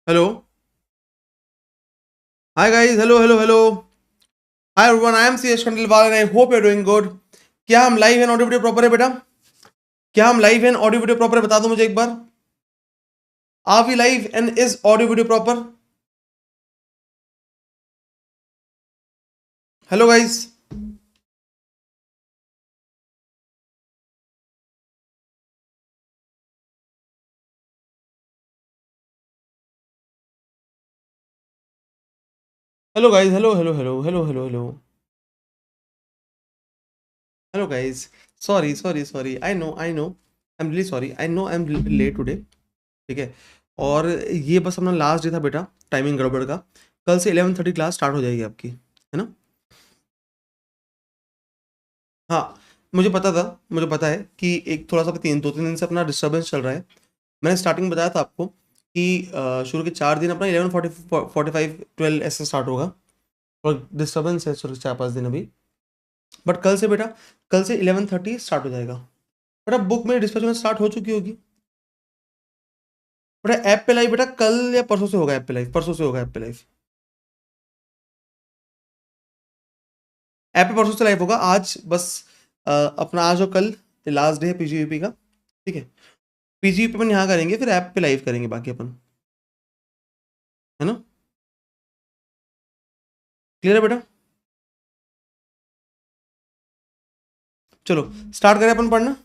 Hello. Hi guys. Hello, hello, hello. Hi everyone. I am CS Khandelwal and I hope you're doing good. क्या हम live हैं, audio video proper है बेटा? क्या हम live हैं, ऑडियो वीडियो प्रॉपर है? बता दो मुझे एक बार. Are we live and is audio video proper? Hello guys. Hello guys. Hello, hello, hello, hello, hello, hello. Hello guys. Sorry, sorry, sorry. I know. I am really sorry. I know I am late today. ठीक है. और ये बस अपना last day था बेटा, timing गड़बड़ का. कल से 11:30 क्लास स्टार्ट हो जाएगी आपकी, है ना? हाँ, मुझे पता था. मुझे पता है कि एक थोड़ा सा 2-3 दिन से अपना डिस्टर्बेंस चल रहा है. मैंने स्टार्टिंग में बताया था आपको कि शुरू के 4 दिन अपना 11:45 ऐसे स्टार्ट होगा. और डिस्टर्बेंस है शुरू के 4-5 दिन अभी. बट कल से बेटा, कल से 11:30 स्टार्ट हो जाएगा. बेटा बुक में डिस्पैच में स्टार्ट हो चुकी होगी. बेटा ऐप पे लाइव बेटा कल या परसों से होगा. ऐप पे लाइव परसों से होगा. ऐप पे लाइव, ऐप पे परसों से लाइव होगा. आज बस अपना आज और कल लास्ट डे है पीजीयूपी का. ठीक है. पीजीयूपी अपन यहाँ करेंगे, फिर ऐप पे लाइव करेंगे बाकी अपन, है ना? क्लियर है बेटा? चलो स्टार्ट करें अपन पढ़ना.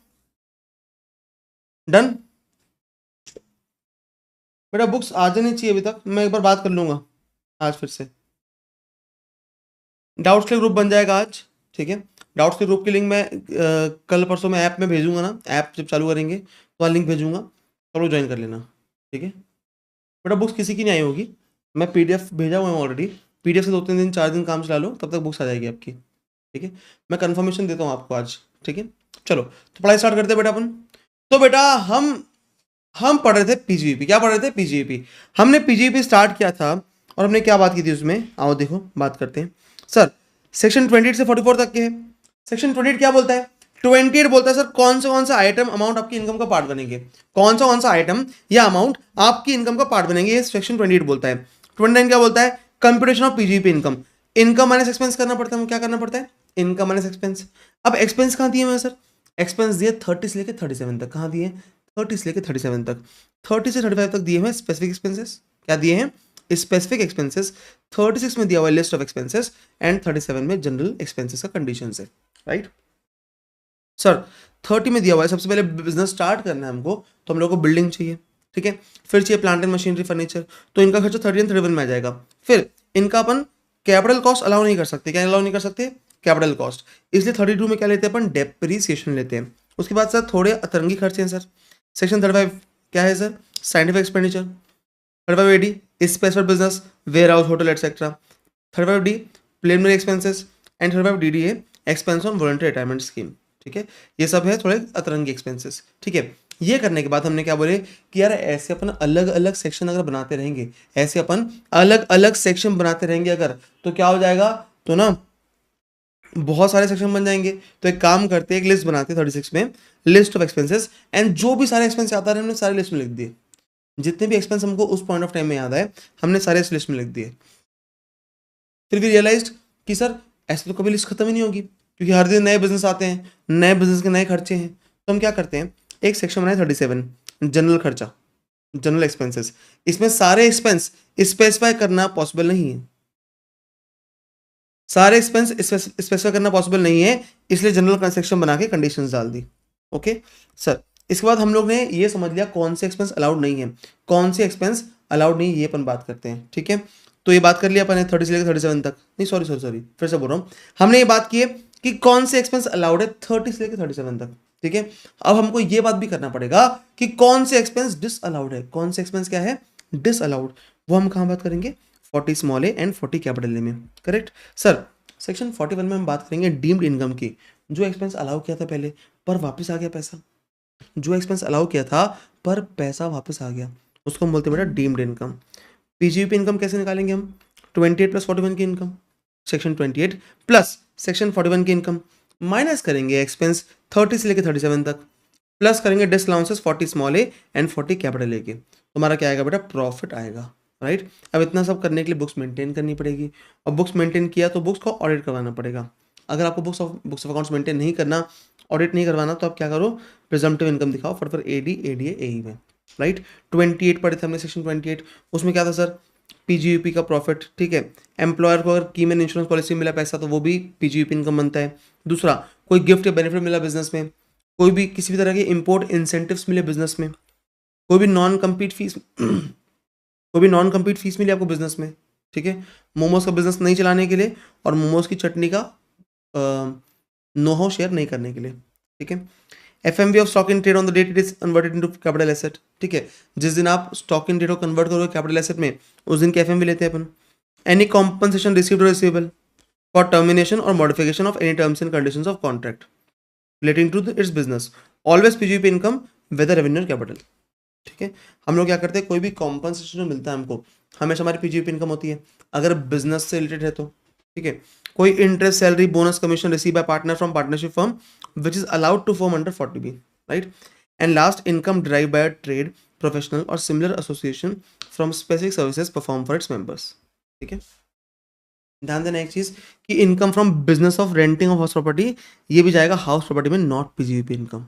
डन. बेटा बुक्स आ जानी चाहिए. अभी तक मैं एक बार बात कर लूंगा आज फिर से. डाउट्स के ग्रुप बन जाएगा आज. ठीक है. डाउट्स के ग्रुप की लिंक मैं कल परसों में ऐप में भेजूंगा ना. ऐप जब चालू करेंगे तो लिंक भेजूंगा, तो लोग ज्वाइन कर लेना. ठीक है. बेटा बुक्स किसी की नहीं आई होगी. मैं पीडीएफ भेजा हुआ हूँ ऑलरेडी. पीडीएफ से 2-3 दिन 4 दिन काम चला लो, तब तक बुक्स आ जाएगी आपकी. ठीक है. मैं कंफर्मेशन देता हूँ आपको आज. ठीक है. चलो तो पढ़ाई स्टार्ट करते हैं बेटा अपन. तो बेटा हम पढ़ रहे थे पीजीपी. क्या पढ़ रहे थे? पीजीपी. हमने पीजीपी स्टार्ट किया था और हमने क्या बात की थी उसमें, आओ देखो बात करते हैं. सर सेक्शन 28 से 44 तक के है. सेक्शन 28 क्या बोलता है? 28 बोलता है सर कौन सा आइटम अमाउंट आपकी इनकम का पार्ट बनेंगे. कौन सा आइटम या अमाउंट आपकी इनकम का पार्ट बनेंगे, ये सेक्शन 28 बोलता है. 29 क्या बोलता है? Computation of PGP income. Income minus expense करना पड़ता है. क्या करना पड़ता है? Income minus expense. अब एक्सपेंस कहाँ दिए हुए हैं सर? एक्सपेंस दिए 30 से लेकर 37 तक. कहाँ दिए? 30 से लेकर 37 तक. 30 से 35 तक दिए हुए स्पेसिफिक एक्सपेंसेस. क्या दिए हैं? Specific expenses. 36 में दिया हुआ है लिस्ट ऑफ एक्सपेंसेस एंड 37 में जनरल एक्सपेंसेस का कंडीशन है. Right sir. 30 में दिया हुआ है सबसे पहले बिजनेस स्टार्ट करना है हमको, तो हम लोग को बिल्डिंग चाहिए. ठीक है. फिर चाहिए प्लांट एंड मशीनरी फर्नीचर, तो इनका खर्चा 30 एंड 31 में आ जाएगा. फिर इनका अपन कैपिटल कॉस्ट अलाउ नहीं कर सकते. क्या अलाउ नहीं कर सकते? Capital cost. इसलिए 32 में क्या लेते हैं अपन? डेप्रिसिएशन लेते हैं. उसके बाद सर थोड़े अतरंगी खर्चे हैं सर. सेक्शन 35 क्या है sir? Scientific expenditure. 35A space for business, warehouse, hotel etcetera. 35D preliminary expenses and 35DDA expense on voluntary retirement scheme. ठीक है. ये सब है थोड़े अतरंगी एक्सपेंसेस. ठीक है. ये करने के बाद हमने क्या बोले कि यार ऐसे अपन अलग अलग सेक्शन अगर बनाते रहेंगे, ऐसे अपन अलग अलग सेक्शन बनाते रहेंगे अगर, तो क्या हो जाएगा? तो ना बहुत सारे सेक्शन बन जाएंगे. तो एक काम करते हैं, एक लिस्ट बनाते हैं 36 में, लिस्ट ऑफ एक्सपेंसेस. एंड जो भी सारे एक्सपेंस आता है हमने सारे लिस्ट में लिख दिए. जितने भी एक्सपेंस हमको उस पॉइंट ऑफ टाइम में याद आए हमने सारे इस लिस्ट में लिख दिए. फिर भी रियलाइज कि सर ऐसे तो कभी लिस्ट खत्म ही नहीं होगी, क्योंकि हर दिन नए बिजनेस आते हैं, नए बिजनेस के नए खर्चे हैं. तो हम क्या करते हैं, एक सेक्शन बनाए 37 जनरल खर्चा, जनरल एक्सपेंसेस. इसमें सारे एक्सपेंस स्पेसिफाई करना पॉसिबल नहीं है. सारे एक्सपेंस स्पेसिफाई करना पॉसिबल नहीं है, इसलिए जनरल सेक्शन बना के कंडीशंस डाल दी. Okay sir. इसके बाद हम लोग ने ये समझ लिया कौन से एक्सपेंस अलाउड नहीं है, कौन से एक्सपेंस अलाउड नहीं, ये अपन बात करते हैं. ठीक है. तो ये बात कर लिया अपन ने 30 से लेकर 37 तक. नहीं सॉरी सॉरी सॉरी, फिर से बोल रहा हूँ. हमने ये बात की है कि कौन से एक्सपेंस अलाउड है 30 से लेकर 37 तक. ठीक है. अब हमको ये बात भी करना पड़ेगा कि कौन से एक्सपेंस डिस अलाउड है. कौन से एक्सपेंस क्या है? Disallowed. वो हम कहाँ बात करेंगे? 40 small A and 40 capital A में. Correct sir. सेक्शन 41 में हम बात करेंगे डीम्ड इनकम की. जो एक्सपेंस अलाउ किया था पहले पर वापस आ गया पैसा, जो एक्सपेंस अलाउ किया था पर पैसा वापस आ गया, उसको हम बोलते हैं बेटा डीम्ड इनकम. पीजीपी इनकम कैसे निकालेंगे हम? 28 प्लस 41 की इनकम, सेक्शन 28 प्लस सेक्शन 41 की इनकम, माइनस करेंगे एक्सपेंस 30 से लेकर 37 तक, प्लस करेंगे डिसअलाउंसेस 40 स्मॉल ए एंड 40 कैपिटल ए के. तुम्हारा क्या आएगा बेटा? प्रॉफिट आएगा. राइट। अब इतना सब करने के लिए बुक्स मेंटेन करनी पड़ेगी, और बुक्स मेंटेन किया तो बुक्स को ऑडिट करवाना पड़ेगा। अगर आपको बुक्स ऑफ अकाउंट्स मेंटेन नहीं करना, ऑडिट नहीं करवाना, तो आप क्या करो, प्रिजम्पटिव इनकम दिखाओ फॉर एडी एडीए एई में, राइट। 28 पढ़े थे हमने, सेक्शन 28, उसमें क्या था सर, पीजीयूपी का प्रॉफिट, ठीक है। एम्प्लॉयर को अगर कीमैन इंश्योरेंस पॉलिसी मिला पैसा तो वो भी पीजीयूपी इनकम बनता है। दूसरा, कोई गिफ्ट या बेनिफिट मिला बिजनेस में, कोई भी किसी भी तरह के इंपोर्ट इंसेंटिव्स मिले बिजनेस में, कोई भी नॉन कम्पीट फीस कोई भी नॉन कम्पीट फीस मिली आपको बिजनेस में, ठीक है। मोमोज का बिजनेस नहीं चलाने के लिए और मोमोज की चटनी का नो हाउ शेयर नहीं करने के लिए, ठीक है। FMV of stock in trade on the date it is converted into capital asset, ठीक है। जिस दिन आप स्टॉक इन ट्रेड को कन्वर्ट करोगे कैपिटल एसेट में, उस दिन के एफएमवी लेते हैं अपन। एनी कॉम्पनसेशन रिसीव्ड और रिसीवेबल फॉर टर्मिनेशन और modification of any terms and conditions of contract relating to its business, always PGP income whether revenue capital, ठीक है। हम लोग क्या करते हैं, कोई भी कॉम्पनसेशन जो मिलता है हमको, हमेशा हमारी पीजीपी इनकम होती है अगर बिजनेस से रिलेटेड है तो, ठीक है। कोई interest, salary, bonus, commission receive by partner from partnership firm which is allowed to form under 40B, right. And last, income drive by trade, professional और similar association from specific services perform for its members, ठीक है। ध्यान देना एक चीज कि income from business of renting of house property, ये भी जाएगा हाउस प्रॉपर्टी में, नॉट पीजीपी इनकम।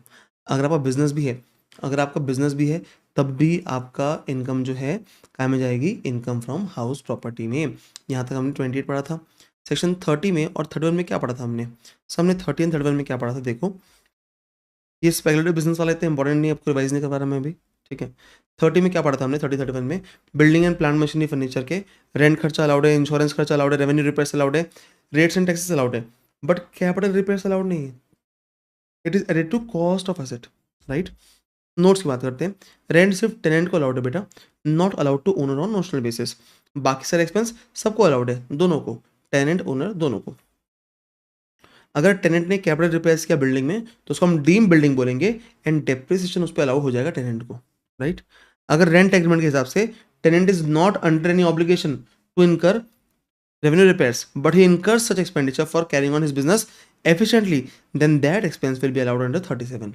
अगर आपका बिजनेस भी है, अगर आपका बिजनेस भी है तब भी आपका इनकम जो है क्या में जाएगी, इनकम फ्रॉम हाउस प्रॉपर्टी में। यहाँ तक हमने 28 पढ़ा था। सेक्शन 30 में और 31 में क्या पढ़ा था हमने, सामने 30 एंड 31 में क्या पढ़ा था देखो। ये स्पेकुलेटिव बिजनेस वाला इतना इंपॉर्टेंट नहीं, आपको रिवाइज नहीं करवा रहा मैं अभी, ठीक है। 30 में क्या पढ़ा था हमने, 31 में building and plant machinery furniture के रेंट खर्चा अलाउड है, इंश्योरेंस खर्चा अलाउड है, रेवेन्यू रिपेयर्स अलाउड है, रेट्स एंड टैक्सेस अलाउड है, बट कैपिटल रिपेयर्स अलाउड नहीं है। It is added to cost of asset, right. Notes की बात करते हैं। रेंट सिर्फ टेनेंट को अलाउड है बेटा, not allowed to owner on notional basis. बाकी सारे एक्सपेंस सबको अलाउड है, दोनों को, टेनेंट ओनर दोनों को। अगर टेनेंट ने कैपिटल रिपेयर्स किया बिल्डिंग में तो उसको हम डीम बिल्डिंग बोलेंगे एंड डेप्रिसिएशन उस पर अलाउ हो जाएगा टेनेंट को, राइट। अगर रेंट एग्रीमेंट के हिसाब से tenant is not under any obligation to incur revenue repairs but he incurs such expenditure for carrying on his business efficiently, then that expense will be allowed under 37,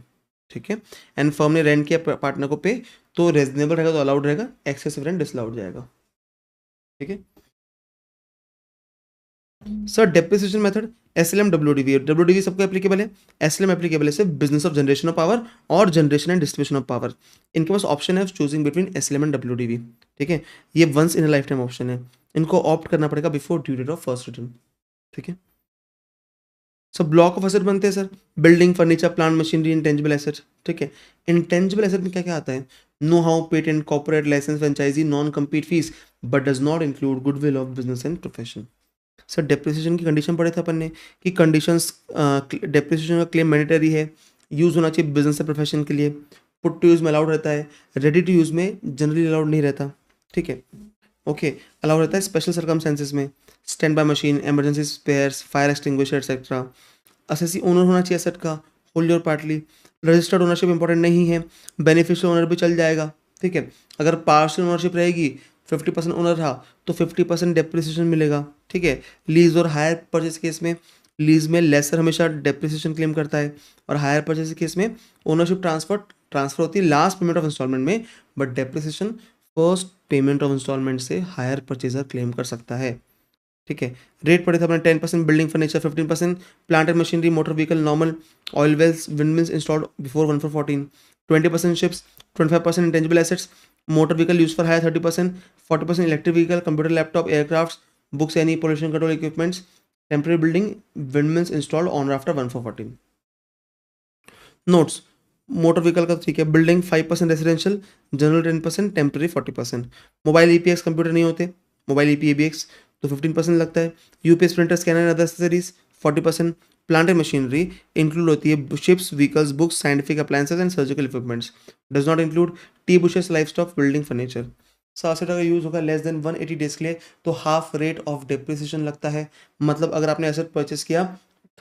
ठीक है। And firm ने rent किया partner को पे तो reasonable रहेगा तो allowed रहेगा, एक्सेसिव रेंट डिसअलाउड जाएगा, ठीक है। Sir depreciation method SLM WDV, WDV सबको एप्लीकेबल है, एसएलएम एप्लीकेबल है सिर्फ business of generation of power और generation and distribution of power. इनके पास ऑप्शन है choosing between SLM and WDV, ठीक है। ये once in lifetime option है, इनको ऑप्ट करना पड़ेगा before due date of first return, ठीक है। सब ब्लॉक ऑफ एसेट बनते हैं sir, building, furniture, plant, machinery, intangible asset, ठीक है। इंटेंजिबल एसेट में क्या क्या आता है, know how, patent, corporate licence, franchisee, non compete fee, but does not include goodwill of business and profession. Sir depreciation की कंडीशन पढ़े थे अपन ने कि कंडीशंस, डेप्रिसिएशन का क्लेम मैंडेटरी है, यूज़ होना चाहिए बिजनेस या प्रोफेशन के लिए, पुट टू यूज़ में अलाउड रहता है, रेडी टू यूज़ में जनरली अलाउड नहीं रहता, ठीक है। ओके, अलाउ रहता है स्पेशल सर्कमस्टेंसेज में, stand by machine, emergency spares, fire extinguisher etcetera. Assessee owner होना चाहिए एसेट का, होल्ड और पार्टली। रजिस्टर्ड ओनरशिप इंपॉर्टेंट नहीं है, बेनिफिशियल ओनर भी चल जाएगा, ठीक है। अगर पार्शियल ओनरशिप रहेगी, 50% ओनर रहा तो 50% डेप्रिसिएशन मिलेगा, ठीक है। लीज और हायर परचेज केस में, लीज में लेसर हमेशा डेप्रिसिएशन क्लेम करता है, और हायर परचेज केस में ओनरशिप ट्रांसफर होती है लास्ट पेमेंट ऑफ इंस्टॉलमेंट में, but depreciation first payment of instalment से हायर परचेजर क्लेम कर सकता है, ठीक है। रेट पड़े थे अपने 10% building furniture, 15% plant and machinery, motor vehicle, normal oil wells, windmills installed before 1/4/14, 20% ships, 25% intangible assets, motor vehicle use for hire 30%, 40% electric vehicle, computer, laptop, aircraft, books, any pollution control equipments, temporary building, windmills installed on after 1/4/14। Notes, motor vehicle का ठीक है, building 5% residential, general 10%, temporary 40%। Mobile EPX computer नहीं होते, mobile EPABX तो 15% लगता है। UPS printer, scanner and other accessories 40%। Plant and machinery include होती है ships, vehicles, books, scientific appliances and surgical equipments, does not include tea bushes, livestock, building furniture. सासेट अगर use होगा लेस देन 180 डेज के लिए तो half rate of depreciation लगता है। मतलब अगर आपने एसेट परचेस किया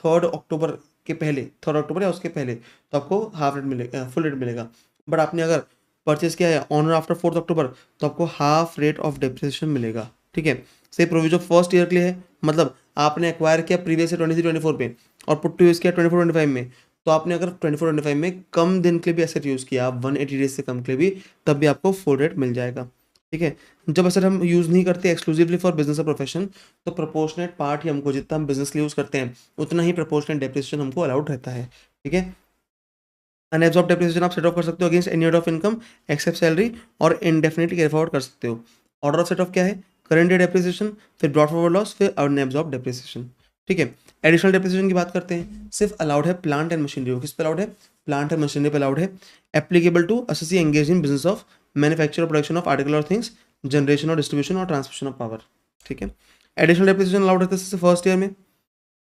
3 अक्टूबर के पहले, 3 अक्टूबर या उसके पहले, तो आपको हाफ रेट मिलेगा, फुल रेट मिलेगा। बट आपने अगर परचेस किया है ऑन और आफ्टर 4 अक्टूबर तो आपको हाफ रेट ऑफ डेप्रिसिएशन मिलेगा, ठीक है। से प्रोविजन फर्स्ट ईयर के लिए है, मतलब आपने एक्वायर किया प्रीवियस ईयर 23-24 पे और पुट टू यूज़ किया 24-25 में, तो आपने अगर 24-25 में कम दिन के लिए भी एसेट यूज़ किया, 180 डेज से कम के लिए भी, तब भी आपको फुल रेट मिल जाएगा। ठीक है। जब असल हम यूज़ नहीं करते एक्सक्लूसिवली फॉर बिजनेस और प्रोफेशन, तो प्रोपोर्शनेट पार्ट ही हमको, जितना हम बिजनेस के लिए यूज़ करते हैं उतना ही प्रोपोर्शनेट डेप्रिसिएशन हमको अलाउड रहता है। ठीक है। अनएब्सॉर्ब डेप्रिसिएशन आप सेट ऑफ कर सकते हो against any of income except salary, और इंडेफिनिटली कैरी फॉरवर्ड कर सकते हो। ऑर्डर ऑफ सेट ऑफ क्या है? करंट ईयर डेप्रिसिएशन, फिर ब्रॉट फॉरवर्ड लॉस, फिर अनएब्सॉर्ब डेप्रिसिएशन। ठीक है। एडिशनल डेप्रिसिएशन की बात करते हैं, सिर्फ अलाउड है प्लांट एंड मशीनरी। किस पे अलाउड है? प्लांट एंड मशीनरी पे अलाउड है। Applicable to associate engage in business of manufacture और प्रोडक्शन ऑफ आर्टिकल और थिंग्स, जनरेशन और डिस्ट्रीब्यूशन और ट्रांसमिशन ऑफ पावर। ठीक है। एडिशनल डेप्रिसिएशन अलाउड रहता है सिर्फ फर्स्ट ईयर में।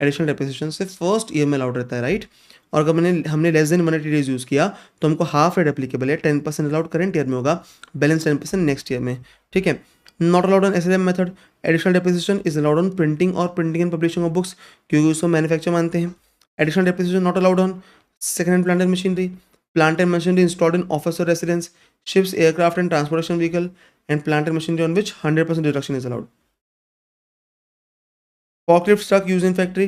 एडिशनल डेप्रिसिएशन सिर्फ फर्स्ट ईयर में अलाउड रहता है, राइट। और अगर हमने लेस देन 180 डेज यूज़ किया तो हमको हाफ रेट एप्लीकेबल है। 10% अलाउड करंट ईयर में होगा, बैलेंस 10% नेक्स्ट ईयर में। ठीक है। Not allowed on SLM method. Additional depreciation is allowed on printing और printing and publishing of books, क्योंकि उसको मैन्युफैक्चर मानते हैं। Additional depreciation not allowed on second hand plant and machinery, plant and machinery installed in office और residence, ships, aircraft and transportation vehicle, and plant and machinery on which 100% deduction is allowed. Forklift truck used in factory,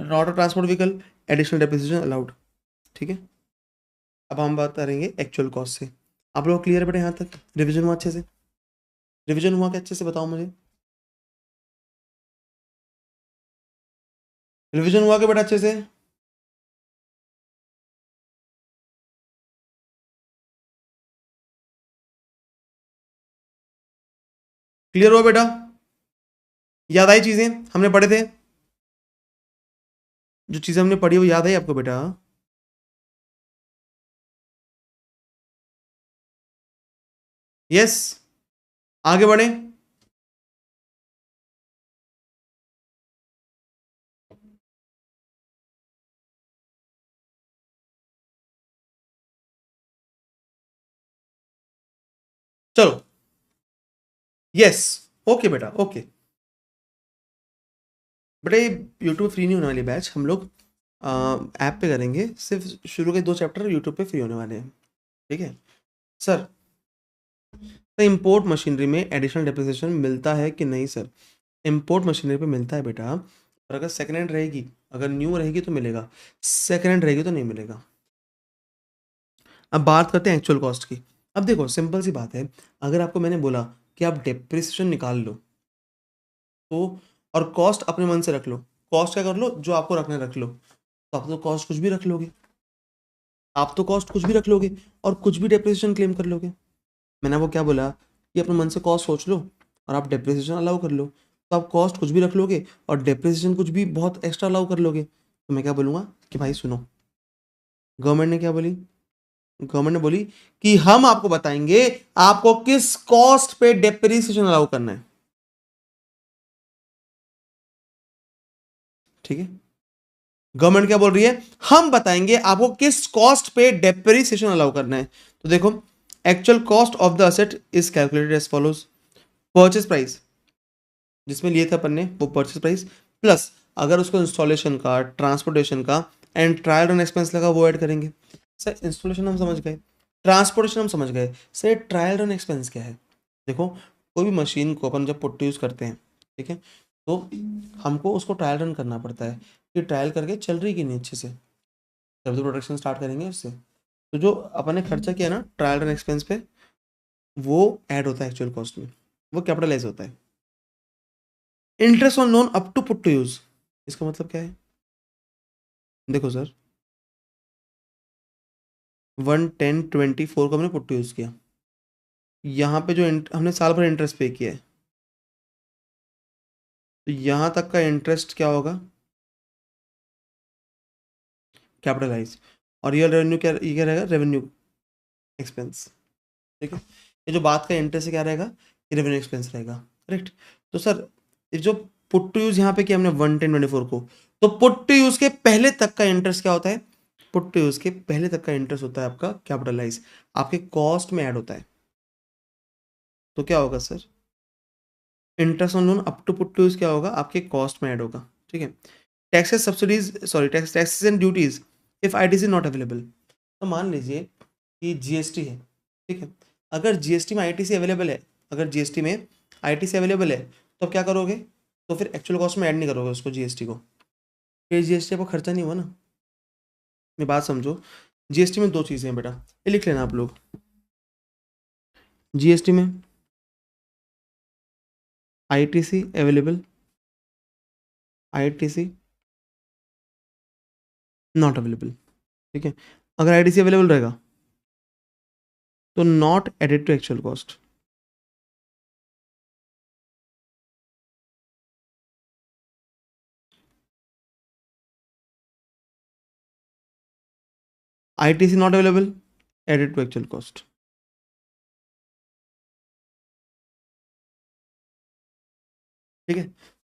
not a transport vehicle, additional depreciation allowed। ठीक है। अब हम बात करेंगे actual cost से। आप लोग क्लियर है बेटा? यहाँ तक रिवीजन हुआ अच्छे से? रिवीजन हुआ क्या अच्छे से बताओ मुझे? रिवीजन हुआ क्या बेटा अच्छे से? क्लियर हुआ बेटा? याद आई चीजें हमने पढ़े थे? जो चीजें हमने पढ़ी वो याद आई आपको बेटा? यस। आगे बढ़े। चलो। यस। ओके बेटा, ओके। बेटा ये यूट्यूब फ्री नहीं होने वाली बैच, हम लोग ऐप पे करेंगे। सिर्फ शुरू के 2 चैप्टर यूट्यूब पे फ्री होने वाले हैं। ठीक है सर। तो इम्पोर्ट मशीनरी में एडिशनल डेप्रिसिएशन मिलता है कि नहीं सर? इम्पोर्ट मशीनरी पे मिलता है बेटा, और अगर सेकेंड हैंड रहेगी, अगर न्यू रहेगी तो मिलेगा, सेकेंड हैंड रहेगी तो नहीं मिलेगा। अब बात करते हैं एक्चुअल कॉस्ट की। अब देखो सिंपल सी बात है, अगर आपको मैंने बोला कि आप डेप्रिसिएशन निकाल लो, तो और कॉस्ट अपने मन से रख लो, कॉस्ट क्या कर लो, जो आपको रखना रख लो, तो आप तो कॉस्ट कुछ भी रख लोगे, आप तो कॉस्ट कुछ भी रख लोगे और कुछ भी डेप्रिसिएशन क्लेम कर लोगे। मैंने आपको क्या बोला कि अपने मन से कॉस्ट सोच लो और आप डेप्रिसिएशन अलाउ कर लो, तो आप कॉस्ट कुछ भी रख लोगे और डेप्रिसिएशन कुछ भी बहुत एक्स्ट्रा अलाउ कर लोगे। तो मैं क्या बोलूँगा कि भाई सुनो, गवर्नमेंट ने क्या बोली? गवर्नमेंट ने बोली कि हम आपको बताएंगे आपको किस कॉस्ट पे डेप्रिसिएशन अलाउ करना है। ठीक है। गवर्नमेंट क्या बोल रही है? हम बताएंगे आपको किस कॉस्ट पे डेप्रिसिएशन अलाउ करना है। तो देखो, actual cost of the asset is calculated as follows. Purchase price जिसमें लिए थे अपन ने, वो परचेज प्राइस प्लस अगर उसको इंस्टॉलेशन का, ट्रांसपोर्टेशन का एंड ट्रायल रन एक्सपेंस लगा वो ऐड करेंगे। सर इंस्टॉलेशन हम समझ गए, ट्रांसपोर्टेशन हम समझ गए, सर ट्रायल रन एक्सपेंस क्या है? देखो, कोई भी मशीन को अपन जब पुट यूज़ करते हैं, ठीक है, तो हमको उसको ट्रायल रन करना पड़ता है कि ट्रायल करके चल रही कि नहीं अच्छे से, तब तो प्रोडक्शन स्टार्ट करेंगे उससे। तो जो अपन ने खर्चा किया ना ट्रायल रन एक्सपेंस पे, वो ऐड होता है एक्चुअल कॉस्ट में, वो कैपिटलाइज होता है। Interest on loan up to put to use, इसका मतलब क्या है? देखो सर, 110/24 को हमने पुट टू यूज किया, यहाँ पे जो हमने साल भर इंटरेस्ट पे किया है, तो यहाँ तक का इंटरेस्ट क्या होगा? कैपिटलाइज। और ये रेवेन्यू क्या, ये क्या रहेगा? Revenue expense. ठीक है। ये जो बात का इंटरेस्ट क्या रहेगा? ये रेवेन्यू एक्सपेंस रहेगा, करेक्ट। तो सर ये जो पुट टू यूज यहाँ पे किया हमने 110/24 को, तो पुट टू यूज के पहले तक का इंटरेस्ट क्या होता है? पुट टू यूज के पहले तक का इंटरेस्ट होता है आपका कैपिटलाइज, आपके कॉस्ट में ऐड होता है। तो क्या होगा sir? Interest on loan up to put to use क्या होगा? आपके कॉस्ट में ऐड होगा। ठीक है। Taxes subsidies, sorry taxes and duties if ITC not available. तो मान लीजिए कि जीएसटी है, ठीक है, अगर जीएसटी में आईटीसी अवेलेबल है, अगर जीएसटी में आईटीसी अवेलेबल है, तो अब क्या करोगे? तो फिर एक्चुअल कॉस्ट में ऐड नहीं करोगे उसको, जीएसटी को, फिर जीएसटी आपको खर्चा नहीं हुआ ना। मेरी बात समझो, जीएसटी में 2 चीज़ें हैं बेटा, ये लिख लेना आप लोग। जीएसटी में ITC available, ITC not available, ठीक है। अगर ITC अवेलेबल रहेगा तो not added to actual cost. ITC not available, added to actual cost. ठीक है,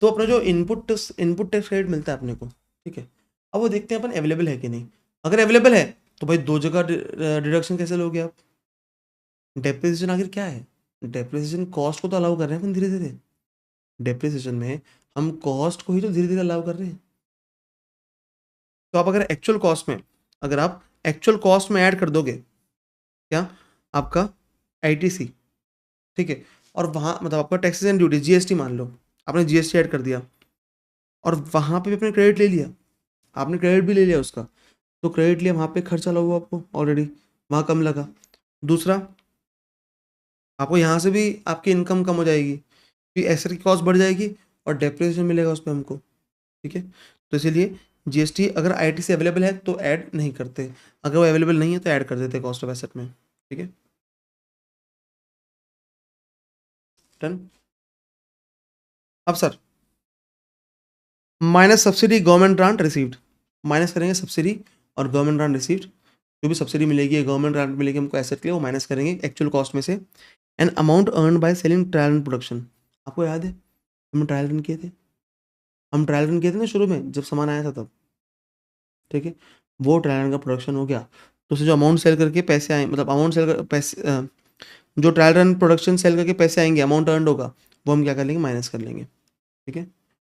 तो अपना जो इनपुट टैक्स क्रेडिट मिलता है अपने को, ठीक है, अब वो देखते हैं अपन अवेलेबल है कि नहीं। अगर अवेलेबल है तो भाई दो जगह डिडक्शन कैसे लोगे आप। डेप्रिसिएशन आखिर क्या है, डेप्रिसिएशन कॉस्ट को तो अलाउ कर रहे हैं अपन धीरे धीरे। डेप्रिसिएशन में हम कॉस्ट को ही तो धीरे धीरे अलाउ कर रहे हैं। तो आप अगर एक्चुअल कॉस्ट में, अगर आप एक्चुअल कॉस्ट में ऐड कर दोगे क्या, आपका ITC, ठीक है, और वहाँ मतलब आपका टैक्सेस एंड ड्यूटी GST मान लो, आपने GST ऐड कर दिया और वहाँ पे भी आपने क्रेडिट ले लिया, आपने क्रेडिट भी ले लिया उसका, तो क्रेडिट लिया वहाँ पे खर्चा लगा आपको ऑलरेडी, वहाँ कम लगा। दूसरा, आपको यहाँ से भी आपकी इनकम कम हो जाएगी क्योंकि एसेट की कॉस्ट बढ़ जाएगी और डेप्रिसिएशन मिलेगा उस पर हमको, ठीक है। तो इसीलिए GST अगर ITC अवेलेबल है तो ऐड नहीं करते, अगर वो अवेलेबल नहीं है तो ऐड कर देते कॉस्ट ऑफ एसेट में, ठीक है। डन। अब sir minus subsidy government grant received, minus करेंगे सब्सिडी और गवर्नमेंट ग्रांट रिसीव्ड, जो भी सब्सिडी मिलेगी गवर्नमेंट ग्रांट मिलेगी हमको एसेट के लिए, वो माइनस करेंगे एक्चुअल कॉस्ट में से। And amount earn by selling trial and production, आपको याद है हम ट्रायल रन किए थे, हम ट्रायल रन किए थे ना शुरू में जब सामान आया था तब, ठीक है। वो ट्रायल रन का प्रोडक्शन हो गया तो उसे जो अमाउंट सेल करके पैसे आए, मतलब अमाउंट सेल कर पैसे जो ट्रायल रन प्रोडक्शन सेल करके पैसे आएंगे, अमाउंट अर्न होगा, वो हम क्या कर लेंगे, माइनस कर लेंगे, ठीक है।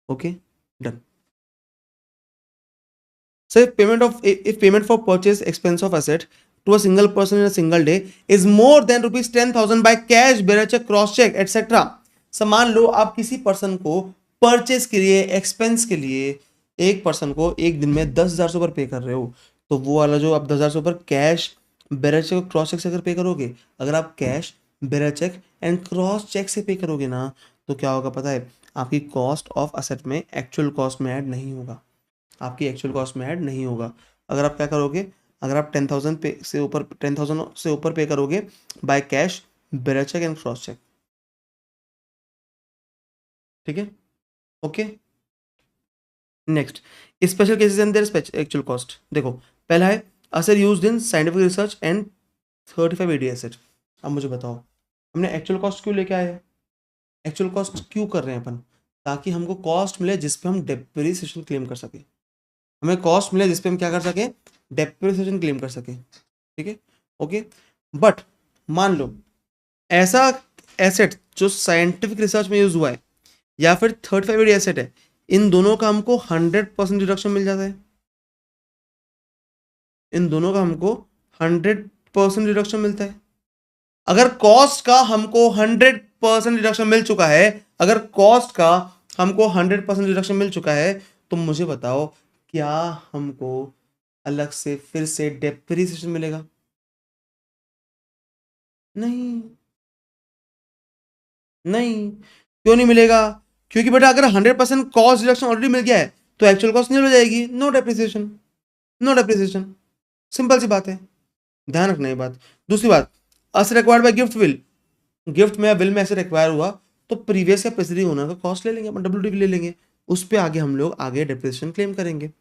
Okay, done. So if payment for purchase expense of asset to a single person in a single day is more than rupees 10,000 by cash, bearer check, cross check, etc. मान लो आप किसी पर्सन को purchase के लिए, expense के लिए, एक person को एक दिन में 10,000 से ऊपर पे कर रहे हो, तो वो वाला जो आप 10,000 से ऊपर cash, bearer cheque, cross cheque से अगर पे करोगे, अगर आप cash, bearer cheque and cross cheque से पे करोगे ना, तो क्या होगा पता है, आपकी कॉस्ट ऑफ असेट में एक्चुअल कॉस्ट में ऐड नहीं होगा, आपकी एक्चुअल कॉस्ट में ऐड नहीं होगा। अगर आप क्या करोगे, अगर आप 10,000 पे से ऊपर 10,000 से ऊपर पे करोगे by cash, bearer cheque and cross cheque, ठीक है। Okay, next special cases and their actual cost. देखो पहला है असर used in scientific research and 35 AD asset. अब मुझे बताओ हमने एक्चुअल कॉस्ट क्यों लेके आए हैं, एक्चुअल कॉस्ट क्यों कर रहे हैं अपन, ताकि हमको कॉस्ट मिले जिस पे हम डेप्रिसिएशन क्लेम कर सके, हमें कॉस्ट मिले जिसपे हम क्या कर सकें, डेप्रिसिएशन क्लेम कर सकें, ठीक है। ओके, बट मान लो ऐसा एसेट जो साइंटिफिक रिसर्च में यूज हुआ है या फिर 35 AD एसेट है, इन दोनों का हमको 100% डिडक्शन मिल जाता है, इन दोनों का हमको 100% डिडक्शन मिलता है। अगर कॉस्ट का हमको 100% डिडक्शन मिल चुका है, अगर कॉस्ट का हमको 100% डिडक्शन मिल चुका है, तो मुझे बताओ क्या हमको अलग से फिर से डेप्रिसिएशन मिलेगा, नहीं, नहीं, क्यों नहीं मिलेगा, क्योंकि बेटा अगर 100% कॉस्ट डिडक्शन ऑलरेडी मिल गया है तो एक्चुअल कॉस्ट नहीं हो जाएगी, no depreciation, no depreciation, simple सी बात है, ध्यान रखना ये बात। दूसरी बात, as acquired by gift will, gift में विल में ऐसे रिक्वायर हुआ तो प्रीवियस या प्रेसिडिंग ओनर का कॉस्ट ले लेंगे अपन, WDV ले लेंगे, उस पे आगे हम लोग आगे डेप्रिसिएशन क्लेम करेंगे।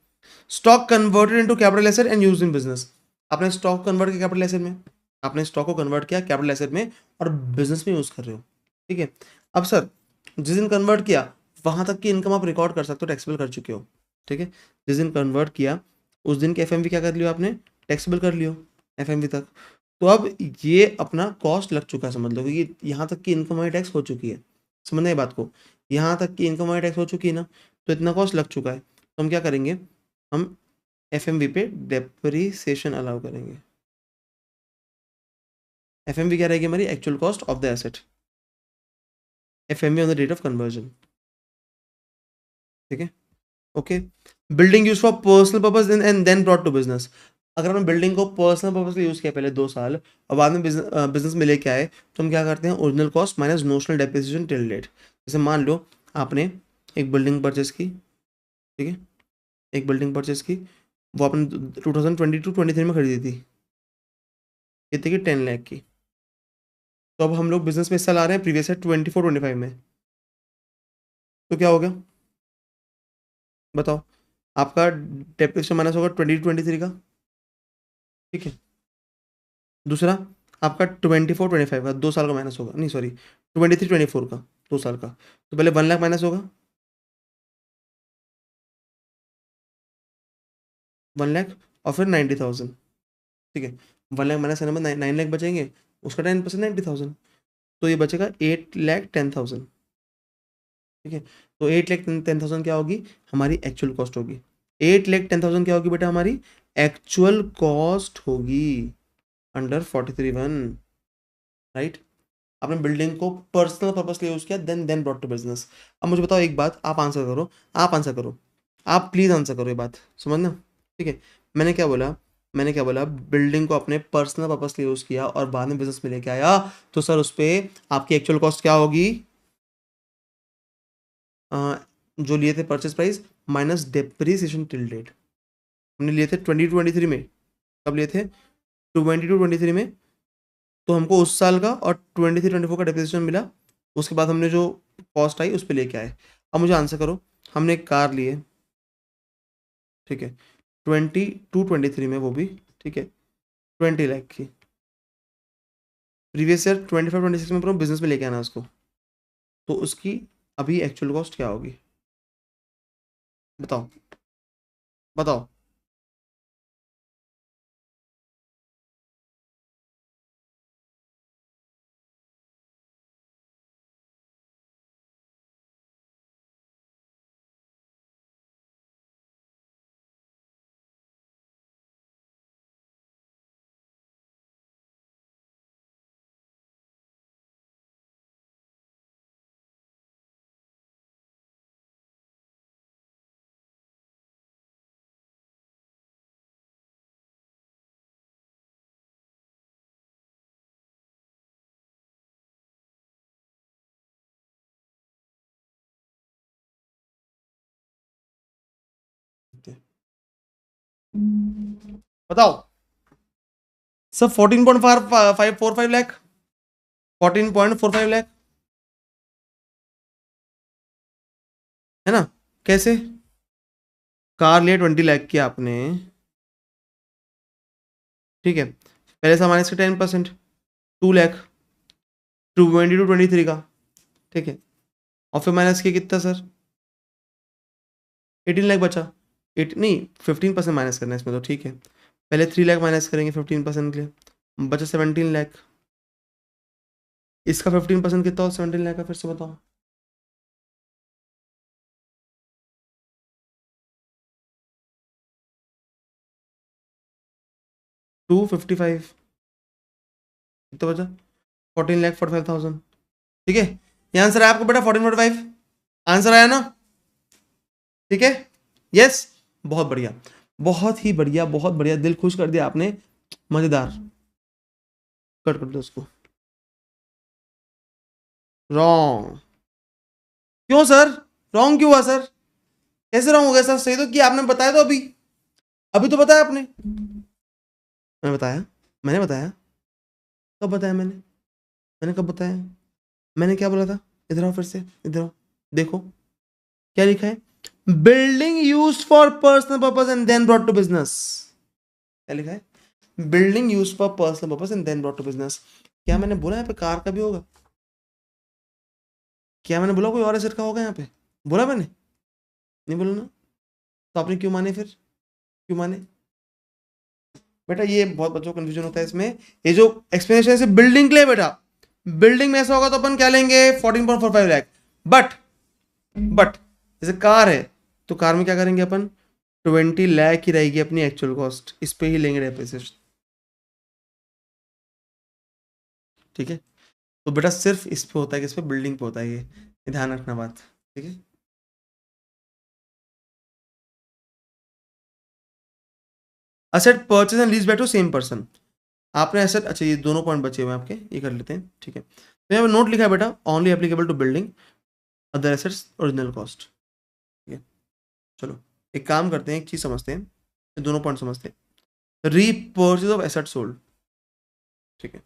Stock converted into capital asset and used in business, आपने स्टॉक कन्वर्ट किया कैपिटल एसेट में, आपने स्टॉक को कन्वर्ट किया कैपिटल एसेट में और बिजनेस में यूज कर रहे हो, ठीक है। अब सर जिस दिन कन्वर्ट किया वहां तक की इनकम आप रिकॉर्ड कर सकते हो, टैक्सेबल कर चुके हो, ठीक है। जिस दिन कन्वर्ट किया उस दिन के FMV क्या कर लियो आपने, टैक्सेबल कर लियो FMV तक, तो अब ये अपना कॉस्ट लग चुका है, समझ लो कि यहाँ तक की इनकम वाली टैक्स हो चुकी है, समझना ये बात को, यहाँ तक की इनकम वाली टैक्स हो चुकी है ना, तो इतना कॉस्ट लग चुका है, तो हम क्या करेंगे, हम FMV पे डेप्रिसिएशन अलाउ करेंगे। FMV क्या रहेगी हमारी, actual cost of the asset, FMV on the date of conversion, ठीक है। Okay, building use for personal purpose and then brought to business, अगर हमने बिल्डिंग को पर्सनल पर्पस के लिए यूज किया पहले 2 साल और बाद में बिजनेस में लेके आए, तो हम क्या करते हैं, original cost minus notional depreciation till date, जैसे मान लो आपने एक बिल्डिंग परचेस की, ठीक है, एक बिल्डिंग परचेस की, वो आपने 2022-23 में खरीदी थी, कितने की? 10 लाख की। तो अब हम लोग बिजनेस में हिस्सा ला रहे हैं प्रीवियस है 24-25 में, तो क्या हो गया बताओ? आपका डेप्रिसिएशन माइनस होगा 2023 का, ठीक है। दूसरा आपका 24-25 का 2 साल का माइनस होगा, नहीं सॉरी 23-24 का 2 साल का, तो पहले 1 लाख माइनस होगा, 1 लाख और फिर 90,000, ठीक है। 1 लाख माइनस करने में 9 लाख बचेंगे, उसका 10% 90,000, तो ये बचेगा 8,10,000, ठीक है। तो 8,10,000 क्या होगी? हमारी एक्चुअल कॉस्ट होगी। 8,10,000 क्या होगी बेटा? हमारी एक्चुअल कॉस्ट होगी अंडर 43(1), राइट। आपने बिल्डिंग को पर्सनल पर्पस के लिए यूज किया, देन ब्रॉट टू बिजनेस। अब मुझे बताओ एक बात, आप आंसर करो, आप आंसर करो, आप प्लीज आंसर करो, ये बात समझना, ठीक है। मैंने क्या बोला? मैंने क्या बोला? बिल्डिंग को अपने पर्सनल पर्पस के लिए यूज किया और बाद में बिजनेस में लेके आया, तो सर उस पर आपकी एक्चुअल कॉस्ट क्या होगी? जो लिए थे purchase price minus depreciation till date, हमने लिए थे 2023 में। कब लिए थे? 22-23 में। तो हमको उस साल का और 23-24 का डेप्रिसिएशन मिला, उसके बाद हमने जो कॉस्ट आई उस पर लेके आए। अब मुझे आंसर करो, हमने एक कार ली है, ठीक है, 22-23 में, वो भी ठीक है 20 लाख की। प्रीवियस ईयर 25-26 में पूरा बिजनेस में लेके आना उसको, तो उसकी अभी एक्चुअल कॉस्ट क्या होगी? बताओ बताओ। बताओ सर, 14.545 लाख, 14.45 लाख, है ना? कैसे? कार लिए 20 लाख की आपने, ठीक है, पहले से माइनस के 10%, 2 लाख, 22-23 का, ठीक है, और फिर माइनस किया कितना सर? 18 लाख बचा। एट नहीं, 15% माइनस करना है इसमें, तो ठीक है, पहले 3 लाख माइनस करेंगे 15% के लिए, बचा 17 लाख। इसका 15% कितना हो 17 लाख का? फिर से बताओ। 255, कितना बचा? 14,45,000, ठीक है। ये आंसर है आपको बेटा 14.45, आंसर आया ना? ठीक है, यस, बहुत बढ़िया, बहुत ही बढ़िया, बहुत बढ़िया, दिल खुश कर दिया आपने, मजेदार। कट कर दो उसको। रॉन्ग। क्यों सर? रॉन्ग क्यों हुआ सर? कैसे रॉन्ग हो गया सर? सही तो किया आपने, बताया तो अभी, अभी तो बताया आपने। मैंने बताया, मैंने बताया, कब बताया मैंने? मैंने कब बताया? मैंने क्या बोला था? इधर आओ फिर से, इधर आओ, देखो क्या लिखा है, building use for personal purpose and then brought to business. क्या लिखा है? Building use for personal purpose and then brought to business. क्या मैंने बोला यहाँ पे कार का भी होगा? क्या मैंने बोला कोई और एसेट का होगा यहाँ पे? बोला मैंने? नहीं बोला ना? तो आपने क्यों माने फिर? क्यों माने? बेटा ये बहुत बच्चों को कंफ्यूजन होता है इसमें, ये जो एक्सप्लेनेशन है बिल्डिंग के लिए बेटा, बिल्डिंग में ऐसा होगा तो अपन क्या लेंगे? 14.45 लाख। बट बट जैसे कार है, तो कार में क्या करेंगे अपन? 20 लाख ही रहेगी अपनी एक्चुअल कॉस्ट, इस पे ही लेंगे डेप्रिसिएशन, ठीक है। तो बेटा सिर्फ इस पे होता है कि इस पे बिल्डिंग पे होता है, ये ध्यान रखना बात, ठीक है। Asset purchase and lease back to same person, आपने एसेट, अच्छा ये दोनों पॉइंट बचे हुए हैं आपके, ये कर लेते हैं, ठीक है। तो यहाँ पे नोट लिखा है बेटा, only applicable to building, other assets original cost. ठीक है, चलो एक काम करते हैं, एक चीज़ समझते हैं, ये दोनों पॉइंट समझते हैं। Repurchase of asset sold. ठीक है,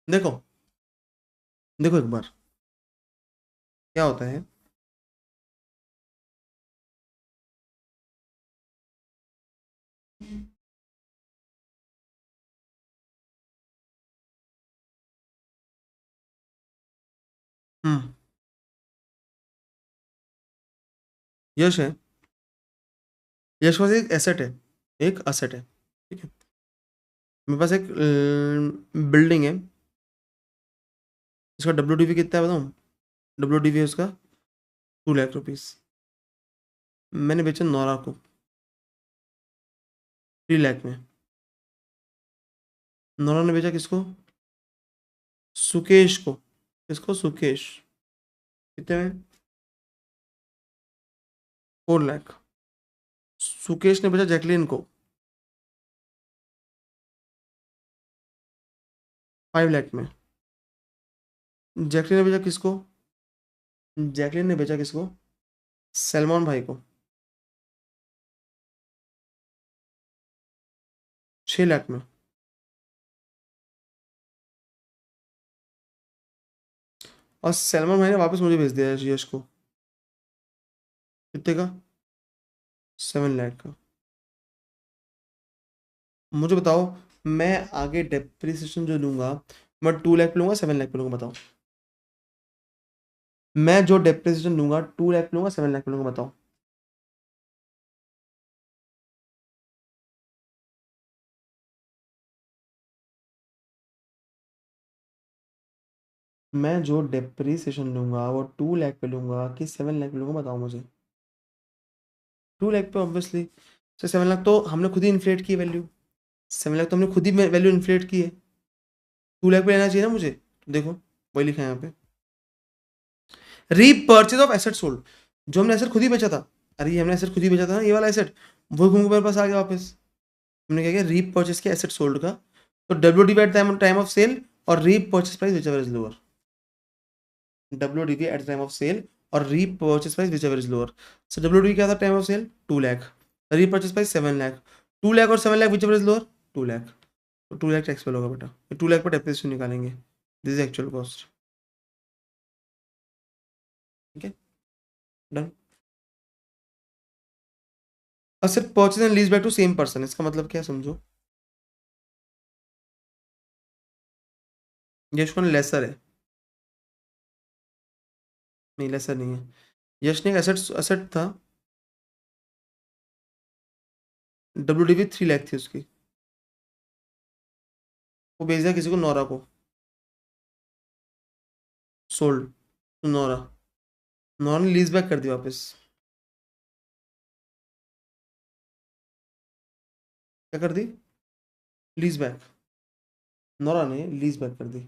देखो देखो एक बार क्या होता है। हम्म, यश है, यश पास एक एसेट है, एक असेट है। ठीक है, मेरे पास एक बिल्डिंग है, इसका WDV कितना है बताऊँ? WDV है उसका 2 लाख रुपीज़। मैंने बेचा नौरा को 3 लाख में। नौरा ने बेचा किसको? सुकेश को। किसको? सुकेश। कितने में? 4 लाख। सुकेश ने बेचा जैकलीन को 5 लाख में। जैकलीन ने बेचा किसको? जैकलीन ने बेचा किसको? सलमान भाई को 6 लाख में। और सलमान भाई ने वापस मुझे भेज दिया यश को। कितने का? 7 लाख का। मुझे बताओ, मैं आगे डेप्रिसिएशन जो लूंगा, मैं 2 लाख पे लूंगा, 7 लाख पे लूंगा? बताओ, मैं जो डेप्रिसिएशन लूंगा 2 लाख पे लूंगा, 7 लाख पे लूंगा? बताओ। मैं जो डेप्रिसिएशन लूंगा वो 2 लाख पे लूंगा कि 7 लाख पे लूंगा? बताओ मुझे। 2 लाख पे ऑब्वियसली। 7 लाख तो हमने खुद ही इन्फ्लेट की वैल्यू। 7 लाख तो हमने खुद ही वैल्यू इन्फ्लेट की है। 2 लाख पे लेना चाहिए ना मुझे। देखो वही लिखा है यहाँ पे, रीपर्चेज ऑफ एसेट सोल्ड। जो हमने एसेट खुद ही बेचा था, अरे ये हमने एसेट खुद ही बेचा था ना, ये वाला एसेट, वो घूम के मेरे पास आ गया वापस। हमने क्या किया? रीपर्चेज किया एसेट सोल्ड का। तो WDV at time of sale और repurchase price whichever is lower. WDV at time of sale और repurchase price whichever is lower. So WDV क्या था time of sale? 2 lakh. Repurchase price 7 lakh. 2 lakh और 7 lakh whichever is lower? 2 lakh. तो 2 lakh tax पे होगा बेटा, 2 लाख पर डेप्रिसिएशन निकालेंगे। This is actual cost. ठीक है, done. Asset purchase and lease back to same person, इसका मतलब क्या समझो? यश कौन? लेसर है। नहीं लेसर नहीं है। यश ने एक एसेट एसेट था, WDV 3 लाख थी उसकी, वो बेच दिया किसी को, नौरा को। सोल्ड नौरा। नौरा ने लीज बैक कर दी वापस। क्या कर दी? Lease back. नौरा ने लीज बैक कर दी।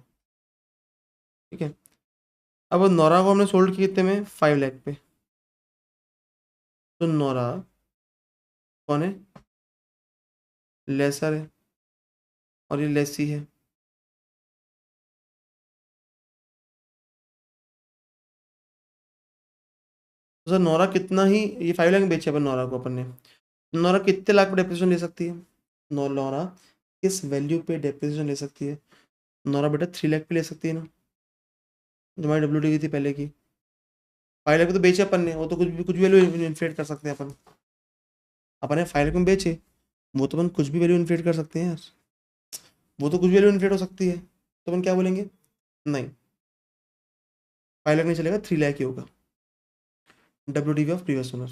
ठीक है, अब नौरा को हमने सोल्ड किए कितने में? 5 लाख पे। तो नौरा कौन है? लेसर है और ये लेसी है। तो सर नौरा कितना ही, ये 5 लाख में बेचे अपन नौरा को, अपन ने। नौरा कितने लाख पे डेप्रिसिएशन ले सकती है? नौरा किस वैल्यू पे डेप्रिसिएशन ले सकती है? नौरा बेटा 3 लाख पे ले सकती है ना, जो हमारी WDV थी पहले की। 5 लाख पे तो बेचे अपन ने, वो तो कुछ भी वैल्यू इन्फ्लेट कर सकते हैं अपन। अपन ने 5 लाख में बेचे, वो तो अपन कुछ भी वैल्यू इन्फ्लेट कर सकते हैं यार। वो तो कुछ भी वैल्यू इन्फ्लेट हो सकती है, तो अपन क्या बोलेंगे? नहीं, 5 लाख नहीं चलेगा, 3 लाख ही होगा। WDV of previous owner.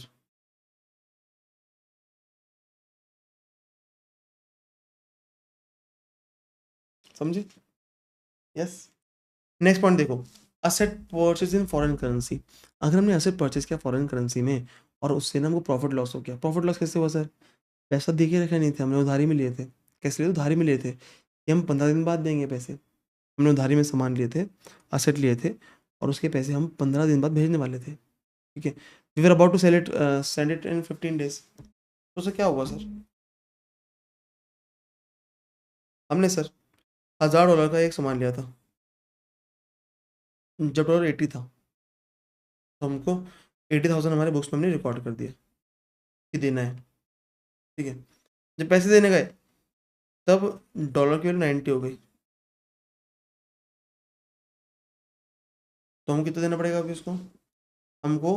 समझे? यस। नेक्स्ट पॉइंट देखो, asset purchase in foreign currency. अगर हमने असेट परचेज किया फॉरेन करेंसी में और उससे ना हमको प्रॉफिट लॉस हो गया, प्रॉफिट लॉस कैसे हुआ सर? पैसा दे के रखे नहीं थे हमने, उधारी में लिए थे। कैसे लिए? उधारी में लिए थे कि हम 15 दिन बाद देंगे पैसे। हमने उधारी में सामान लिए थे, असेट लिए थे और उसके पैसे हम 15 दिन बाद भेजने वाले थे, ठीक है। We were about to send it in 15 days. तो सर क्या हुआ सर? हमने सर $1000 का एक सामान लिया था, जब डॉलर 80 था, तो हमको 80,000 हमारे बुक्स में हमने रिकॉर्ड कर दिया कि देना है, ठीक है। जब पैसे देने गए तब डॉलर की वैल्यू 90 हो गई, तो हमको कितना देना पड़ेगा अभी उसको? हमको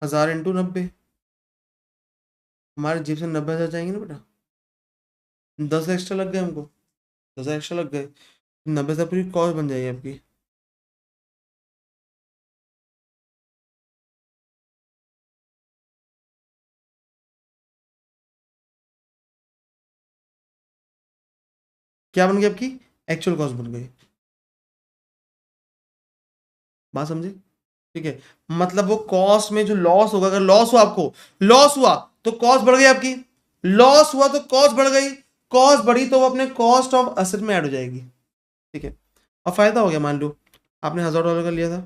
1000 इंटू 90, हमारे जेब से 90,000 जाएंगे ना बेटा, 10 एक्स्ट्रा लग गए हमको, 10 एक्स्ट्रा लग गए, 90,000 पूरी कॉस्ट बन जाएगी आपकी। क्या बन गई आपकी? एक्चुअल कॉस्ट बन गई। बात समझे? ठीक है, मतलब वो कॉस्ट में जो लॉस होगा, अगर लॉस हुआ आपको, लॉस हुआ तो कॉस्ट बढ़ गई आपकी, लॉस हुआ तो कॉस्ट बढ़ गई, कॉस्ट बढ़ी तो वो अपने कॉस्ट ऑफ असेट में ऐड हो जाएगी, ठीक है। और फायदा हो गया, मान लो आपने $1000 का लिया था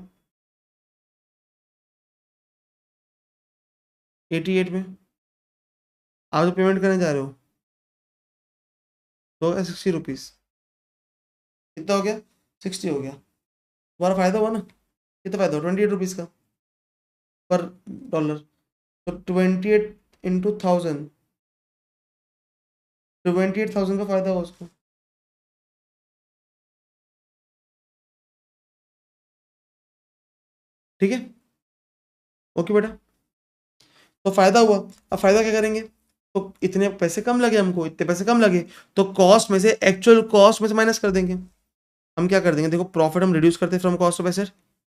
88 में, आप जो पेमेंट करने जा रहे हो तो 60 रुपीज, कितना हो गया? 60 हो गया, तुम्हारा फायदा हुआ ना? कितना फायदा हुआ? 28 रुपीज का पर डॉलर, तो 28 इंटू 1000, 28,000 का फायदा हुआ उसको, ठीक है। ओके बेटा, तो फायदा हुआ। अब फायदा क्या करेंगे? तो इतने पैसे कम लगे हमको, इतने पैसे कम लगे, तो कॉस्ट में से, एक्चुअल कॉस्ट में से माइनस कर देंगे। हम क्या कर देंगे, देखो प्रॉफिट हम रिड्यूस करते हैं फ्रॉम कॉस्ट ऑफ एसेट,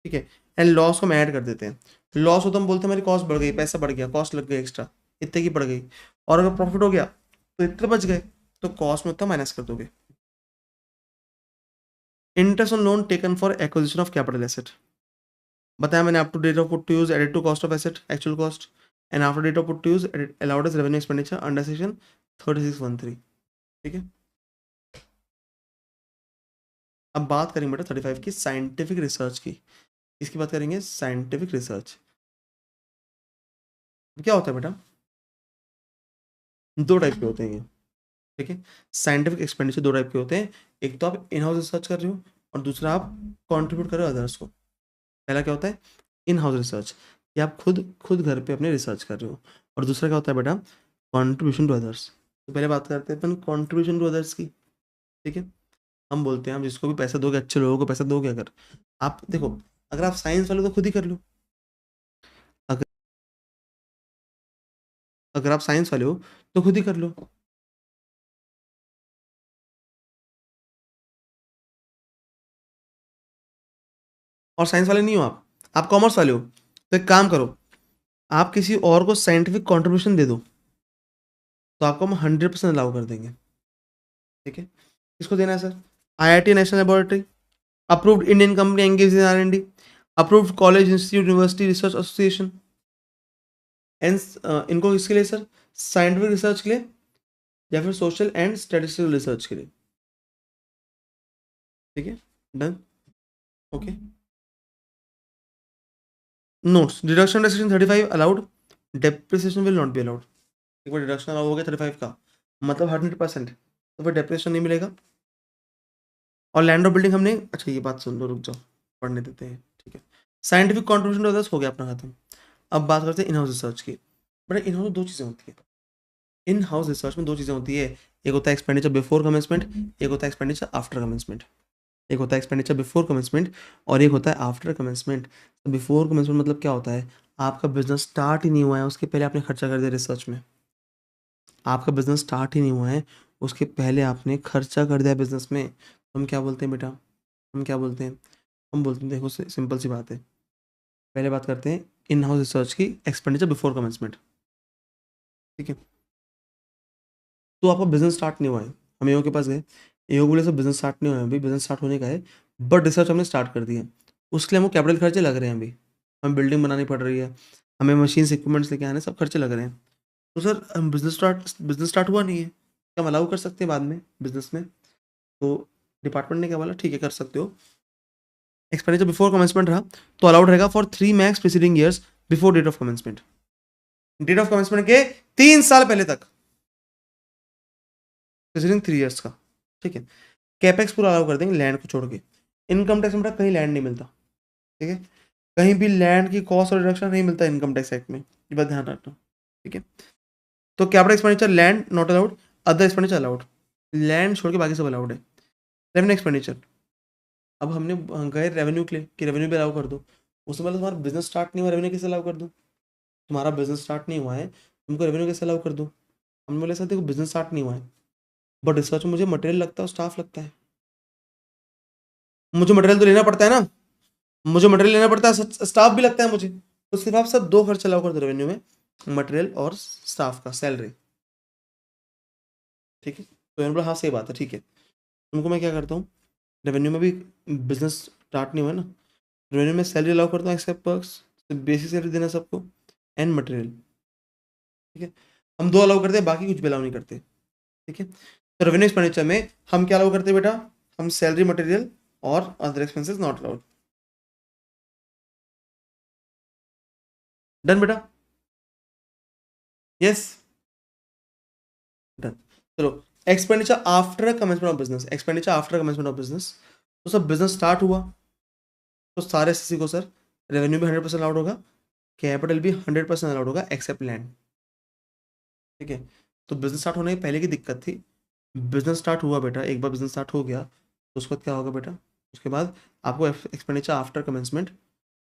ठीक है, एंड लॉस को हम ऐड कर देते हैं। लॉस हो तो हम बोलते हैं हमारी कॉस्ट बढ़ गई, पैसा बढ़ गया, कॉस्ट लग गई एक्स्ट्रा, इतने की बढ़ गई। और अगर प्रॉफिट हो गया तो इतने बच गए, तो कॉस्ट में उतना माइनस कर दोगे। Interest on loan taken for acquisition of capital asset, बताया मैंने, up to date of put to use added to cost of asset actual cost, and after date of put to use allowed as revenue expenditure under section 3613, ठीक है। अब बात करेंगे बेटा 35 की, scientific research की। इसकी बात करेंगे, साइंटिफिक रिसर्च क्या होता है बेटा? दो टाइप के होते हैं ये, ठीक है। साइंटिफिक एक्सपेंडिचर दो टाइप के होते हैं, एक तो आप इन हाउस रिसर्च कर रहे हो और दूसरा आप कंट्रीब्यूट कर रहे हो अदर्स को। पहला क्या होता है? इन हाउस रिसर्च, कि आप खुद खुद घर पे अपने रिसर्च कर रहे हो, और दूसरा क्या होता है बेटा? Contribution to others. तो पहले बात करते हैं अपन कंट्रीब्यूशन टू अदर्स की, ठीक है। हम बोलते हैं, हम जिसको भी पैसा दोगे, अच्छे लोगों को पैसा दोगे, अगर आप देखो, अगर आप साइंस वाले तो खुद ही कर लो, अगर अगर आप साइंस वाले हो तो खुद ही कर लो, और साइंस वाले नहीं हो आप कॉमर्स वाले हो, तो एक काम करो, आप किसी और को साइंटिफिक कंट्रीब्यूशन दे दो, तो आपको हम 100% अलाउ कर देंगे, ठीक है। किसको देना है sir? IIT national laboratory, approved Indian company engage in R&D, approved college institute university research association, and इनको किसके लिए सर? साइंटिफिक रिसर्च के लिए या फिर सोशल एंड स्टैटिस्टिकल रिसर्च के लिए, ठीक है। Done, okay. Notes, deduction section 35 allowed, depreciation will not be allowed. एक बार डिडक्शन अलाउ हो गया 35 का, मतलब 100%, तो फिर डेप्रिसिएशन नहीं मिलेगा। और लैंड और बिल्डिंग हमने, अच्छा ये बात सुन लो, रुक जाओ, पढ़ने देते हैं, ठीक है। साइंटिफिक कॉन्ट्रीब्यूशन टू अदर्स हो गया अपना खत्म। अब बात करते हैं इन हाउस रिसर्च की। बट इन हाउस दो चीज़ें होती है, इन हाउस रिसर्च में दो चीज़ें होती है, एक होता है एक्सपेंडिचर बिफोर कमेंसमेंट, एक होता है एक्सपेंडिचर आफ्टर कमेंसमेंट। एक होता है एक्सपेंडिचर बिफोर कमेंसमेंट और एक होता है आफ्टर कमेंसमेंट। बिफोर कमेंसमेंट मतलब क्या होता है? आपका बिजनेस स्टार्ट ही नहीं हुआ है, उसके पहले आपने खर्चा कर दिया रिसर्च में। आपका बिजनेस स्टार्ट ही नहीं हुआ है, उसके पहले आपने खर्चा कर दिया बिजनेस में, तो हम क्या बोलते हैं बेटा? हम क्या बोलते हैं? हम बोलते हैं, देखो सिंपल सी बात है, पहले बात करते हैं इन हाउस रिसर्च की, एक्सपेंडिचर बिफोर कमेंसमेंट, ठीक है। तो आपका बिजनेस स्टार्ट नहीं हुआ है, हम एओ के पास गए, एओ बोले सर बिजनेस स्टार्ट नहीं हुआ है, अभी बिजनेस स्टार्ट होने का है, बट रिसर्च हमने स्टार्ट कर दिया, उसके लिए हमको कैपिटल खर्चे लग रहे हैं, अभी हमें बिल्डिंग बनानी पड़ रही है, हमें मशीन्स इक्विपमेंट्स लेके आने, सब खर्चे लग रहे हैं। तो सर बिजनेस स्टार्ट हुआ नहीं है, क्या हम अलाउ कर सकते हैं बाद में बिजनेस में? तो डिपार्टमेंट ने क्या बोला, ठीक है कर सकते हो। एक्सपेंडिचर बिफोर कमेंसमेंट रहा तो अलाउड रहेगा for 3 max preceding years before date of commencement, date of commencement के 3 साल पहले तक, प्रीसीडिंग 3 ईयर्स का, ठीक है। कैपेक्स पूरा अलाउ कर देंगे लैंड को छोड़ के। इनकम टैक्स में बेटा कहीं लैंड नहीं मिलता, ठीक है, कहीं भी लैंड की कॉस्ट और रिडक्शन नहीं मिलता इनकम टैक्स एक्ट में, ये बात ध्यान रखना, ठीक है। तो capital expenditure land not allowed, other expenditure allowed, land छोड़ के बाकी सब अलाउड है। रेवेन्यू एक्सपेंडिचर, अब हमने गए रेवेन्यू के लिए कि रेवेन्यू भी अलाउ कर दो, उससे पहले तुम्हारा बिजनेस स्टार्ट नहीं हुआ, रेवेन्यू कैसे अलाउ कर दूँ? तुम्हारा बिजनेस स्टार्ट नहीं हुआ है, तुमको रेवेन्यू कैसे अलाउ कर दूँ? हमने बोले सर देखो बिजनेस स्टार्ट नहीं हुआ है, बट रिसर्च में मुझे मटेरियल लगता है और स्टाफ लगता है, मुझे मटेरियल तो लेना पड़ता है ना, मुझे मटेरियल लेना पड़ता है, स्टाफ भी लगता है मुझे, तो सिर्फ आप सब 2 खर्च अलाउ कर दो रेवेन्यू में, मटेरियल और स्टाफ का, सैलरी, ठीक है। तो मैंने बोला हाँ सही बात है, ठीक है। तुमको मैं क्या करता हूँ, रेवेन्यू में भी बिजनेस स्टार्ट नहीं हुआ है ना, रेवेन्यू में सैलरी अलाउ करता हूँ एक्सेप्ट पर्क्स, बेसिक सैलरी देना सबको, एंड मटेरियल, ठीक है। हम 2 अलाउ करते हैं, बाकी कुछ भी अलाउ नहीं करते, ठीक है। तो रेवेन्यू एक्सपेंडिचर में हम क्या अलाउ करते हैं बेटा, हम सैलरी, मटेरियल और other expenses not allowed. Done बेटा, यस डन। चलो expenditure after commencement of business, expenditure after commencement of business, तो सब बिजनेस स्टार्ट हुआ तो सारे एसएससी को सर रेवेन्यू भी 100% अलाउड होगा, कैपिटल भी 100% अलाउड होगा एक्सेप्ट लैंड, ठीक है। तो बिजनेस स्टार्ट होने की पहले की दिक्कत थी, बिजनेस स्टार्ट हुआ बेटा, एक बार बिजनेस स्टार्ट हो गया तो उसके बाद क्या होगा बेटा, उसके बाद आपको एक्सपेंडिचर आफ्टर कमेंसमेंट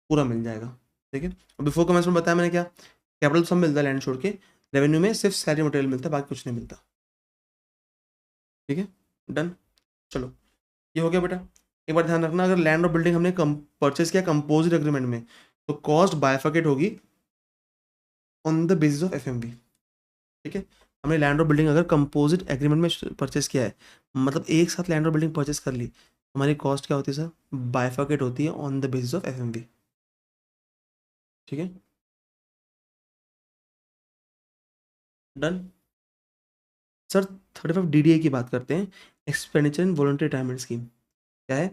पूरा मिल जाएगा, ठीक है। बिफोर कमेंसमेंट बताया मैंने क्या, कैपिटल सब मिलता है लैंड छोड़ के, रेवेन्यू में सिर्फ सैलरी मटेरियल मिलता है, बाकी कुछ नहीं मिलता, ठीक है। डन, चलो ये हो गया बेटा। एक बार ध्यान रखना, अगर लैंड और बिल्डिंग हमने परचेज किया कंपोजिट एग्रीमेंट में तो कॉस्ट बायफर्केट होगी on the basis of FMV, ठीक है। हमने लैंड और बिल्डिंग अगर कंपोजिट एग्रीमेंट में परचेस किया है, मतलब एक साथ लैंड और बिल्डिंग परचेस कर ली, हमारी कॉस्ट क्या होती है सर, बायफर्केट होती है on the basis of FMV, ठीक है। Done sir. 35 डीडीए की बात करते हैं, expenditure in voluntary retirement scheme, क्या है,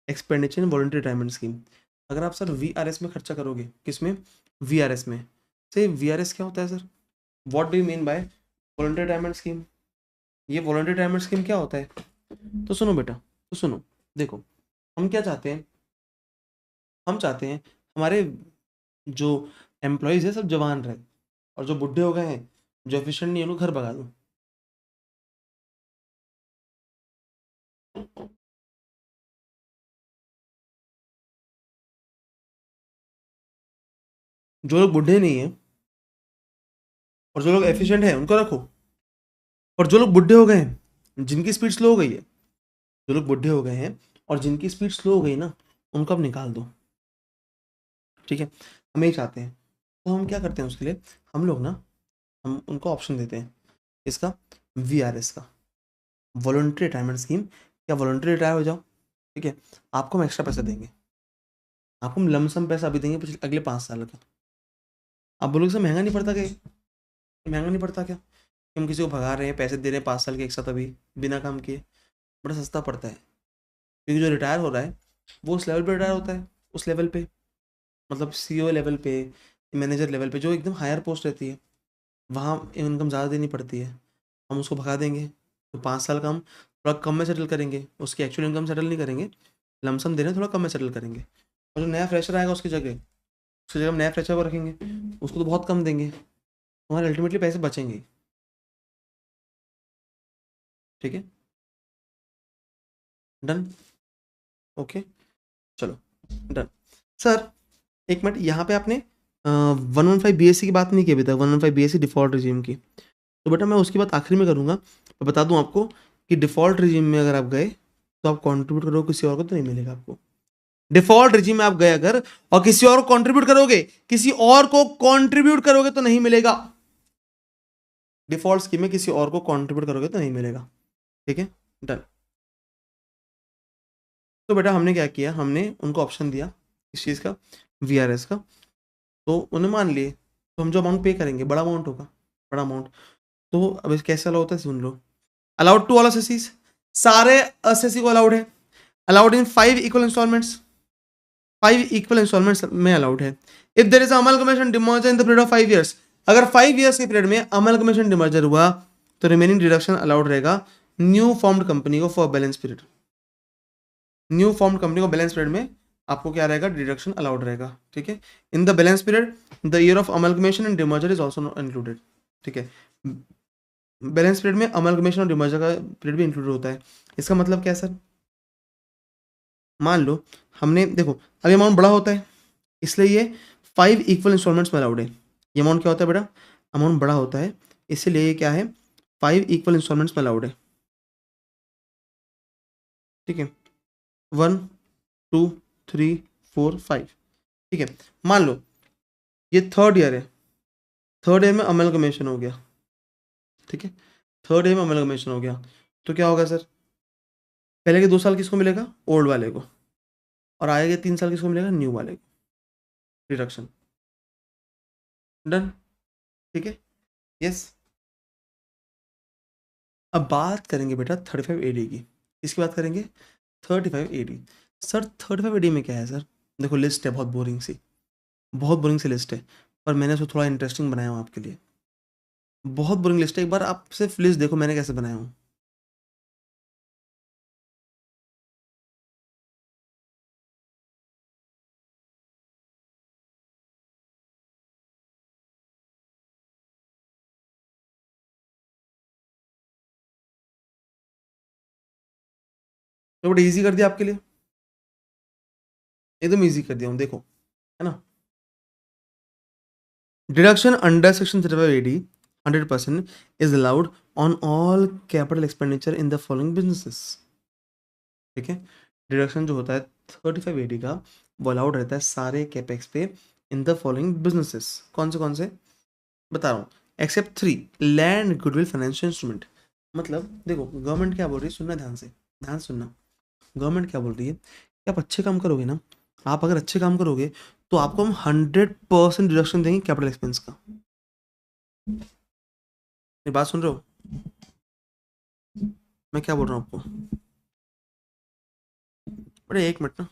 expenditure in voluntary retirement scheme. अगर आप सर वीआरएस में खर्चा करोगे, किसमें, वीआरएस में, से वीआरएस क्या होता है sir, what do you mean by voluntary retirement scheme, ये वॉलंटरी रिटायरमेंट स्कीम क्या होता है, तो सुनो बेटा, तो सुनो, देखो हम क्या चाहते हैं, हम चाहते हैं हमारे जो एम्प्लॉयज़ है सब जवान रहे, और जो बुढ़े हो गए हैं, जो एफिशिएंट नहीं है, उनको घर भगा दो। जो लोग बुढ़े नहीं है और जो लोग एफिशिएंट है उनको रखो, और जो लोग बुढ़े हो गए हैं जिनकी स्पीड स्लो हो गई है, जो लोग बुढ़े हो गए हैं और जिनकी स्पीड स्लो हो गई ना, उनको अब निकाल दो, ठीक है। हम यही चाहते हैं, तो हम क्या करते हैं उसके लिए, हम लोग ना, हम उनको ऑप्शन देते हैं इसका, वीआरएस का, वॉलंटरी रिटायरमेंट स्कीम, या वॉलंटरी रिटायर हो जाओ, ठीक है, आपको हम एक्स्ट्रा पैसा देंगे, आपको हम लमसम पैसा अभी देंगे अगले 5 साल का। आप बोलोगे सर महंगा नहीं पड़ता क्या, महंगा नहीं पड़ता क्या, कि हम किसी को भगा रहे हैं, पैसे दे रहे हैं 5 साल के एक साथ अभी बिना काम किए, बड़ा सस्ता पड़ता है, क्योंकि जो रिटायर हो रहा है वो उस लेवल पे रिटायर होता है, उस लेवल पे, मतलब सीईओ लेवल पे, मैनेजर लेवल पे, जो एकदम हायर पोस्ट रहती है, वहाँ इनकम ज़्यादा देनी पड़ती है, हम उसको भगा देंगे, तो 5 साल का हम थोड़ा कम में सेटल करेंगे, उसकी एक्चुअल इनकम सेटल नहीं करेंगे, लमसम दे रहे हैं, थोड़ा कम में सेटल करेंगे, और जो नया फ्रेशर आएगा उसकी जगह हम नया फ्रेशर को रखेंगे, उसको तो बहुत कम देंगे, हमारे अल्टीमेटली पैसे बचेंगे, ठीक है। डन, ओके, चलो डन। सर एक मिनट, यहाँ पे आपने 115 बीएससी की बात नहीं की अभी तक, 115 बीएससी डिफ़ॉल्ट रिजीम की, तो बेटा मैं उसकी बात आखिरी में करूँगा। मैं बता दूँ आपको कि डिफ़ॉल्ट रिजीम में अगर आप गए तो आप कंट्रीब्यूट करोगे किसी और को तो नहीं मिलेगा आपको, डिफ़ॉल्ट रिजीम में आप गए अगर और किसी और को कंट्रीब्यूट करोगे, किसी और को कंट्रीब्यूट करोगे तो नहीं मिलेगा, डिफ़ॉल्ट स्कीम में किसी और को कंट्रीब्यूट करोगे तो नहीं मिलेगा, ठीक है। डन। तो बेटा हमने क्या किया, हमने उनको ऑप्शन दिया इस चीज़ का, वीआरएस का, तो उन्हें मान लिए, तो हम जो अमाउंट पे करेंगे बड़ा अमाउंट होगा, बड़ा अमाउंट, तो अब कैसे अलाउ होता है सुन लो, अलाउड टू ऑल एसएससीज, सारे एसएससी को अलाउड है, allowed in 5 equal instalments, 5 equal instalments में अलाउड है। If there is amalgamation demerger in the period of 5 years, अगर 5 इयर्स के पीरियड में अमलगमेशन डिमर्जर हुआ तो रिमेनिंग डिडक्शन अलाउड रहेगा न्यू फॉर्म्ड कंपनी को for balance period. New formed company को बैलेंस पीरियड में आपको क्या रहेगा, डिडक्शन अलाउड रहेगा। ठीक है, in the balance period the year of amalgamation and demerger is also included. ठीक है, बैलेंस पीरियड में अमलगमेशन और डिमर्जर का पीरियड भी इंक्लूडेड होता है। इसका मतलब क्या है सर, मान लो हमने देखो अभी अमाउंट बड़ा होता है इसलिए ये 5 इक्वल इंस्टॉलमेंट्स में अलाउड है। ये अमाउंट क्या होता है बेटा, अमाउंट बड़ा होता है इसलिए ये क्या है, 5 इक्वल इंस्टॉलमेंट्स में अलाउड है। ठीक है, 1 2 3 4 5। ठीक है, मान लो ये थर्ड ईयर है, थर्ड ईयर में अमलगमेशन हो गया। ठीक है, थर्ड ईयर में अमलगमेशन हो गया तो क्या होगा सर, पहले के 2 साल किसको मिलेगा, ओल्ड वाले को, और आगे के 3 साल किसको मिलेगा, न्यू वाले को, रिडक्शन। डन। ठीक है, यस। अब बात करेंगे बेटा 35 एडी की। किसकी बात करेंगे, 35 एडी। सर 35 एडी में क्या है सर, देखो लिस्ट है बहुत बोरिंग सी, बहुत बोरिंग सी लिस्ट है, पर मैंने उसको थोड़ा इंटरेस्टिंग बनाया हूँ आपके लिए। बहुत बोरिंग लिस्ट है, एक बार आप सिर्फ लिस्ट देखो मैंने कैसे बनाया हूँ। तो बड़ा ईजी कर दिया आपके लिए, एकदम ईजी कर दिया हूँ, देखो है ना। Deduction under section 35 AD 100% is allowed on all capital expenditure in the following businesses। ठीक है, डिडक्शन जो होता है 35 एडी का वो अलाउड रहता है सारे कैपेक्स पे इन द फॉलोइंग बिजनेसेस। कौन से बता रहा हूँ, except 3 land goodwill financial instrument. मतलब देखो गवर्नमेंट क्या बोल रही है, सुनना ध्यान से, ध्यान सुनना। गवर्नमेंट क्या बोल रही है कि आप अच्छे काम करोगे ना, आप अगर अच्छे काम करोगे तो आपको हम 100% डिडक्शन देंगे कैपिटल एक्सपेंस का। मेरी बात सुन रहे हो, मैं क्या बोल रहा हूँ आपको, अरे एक मिनट ना।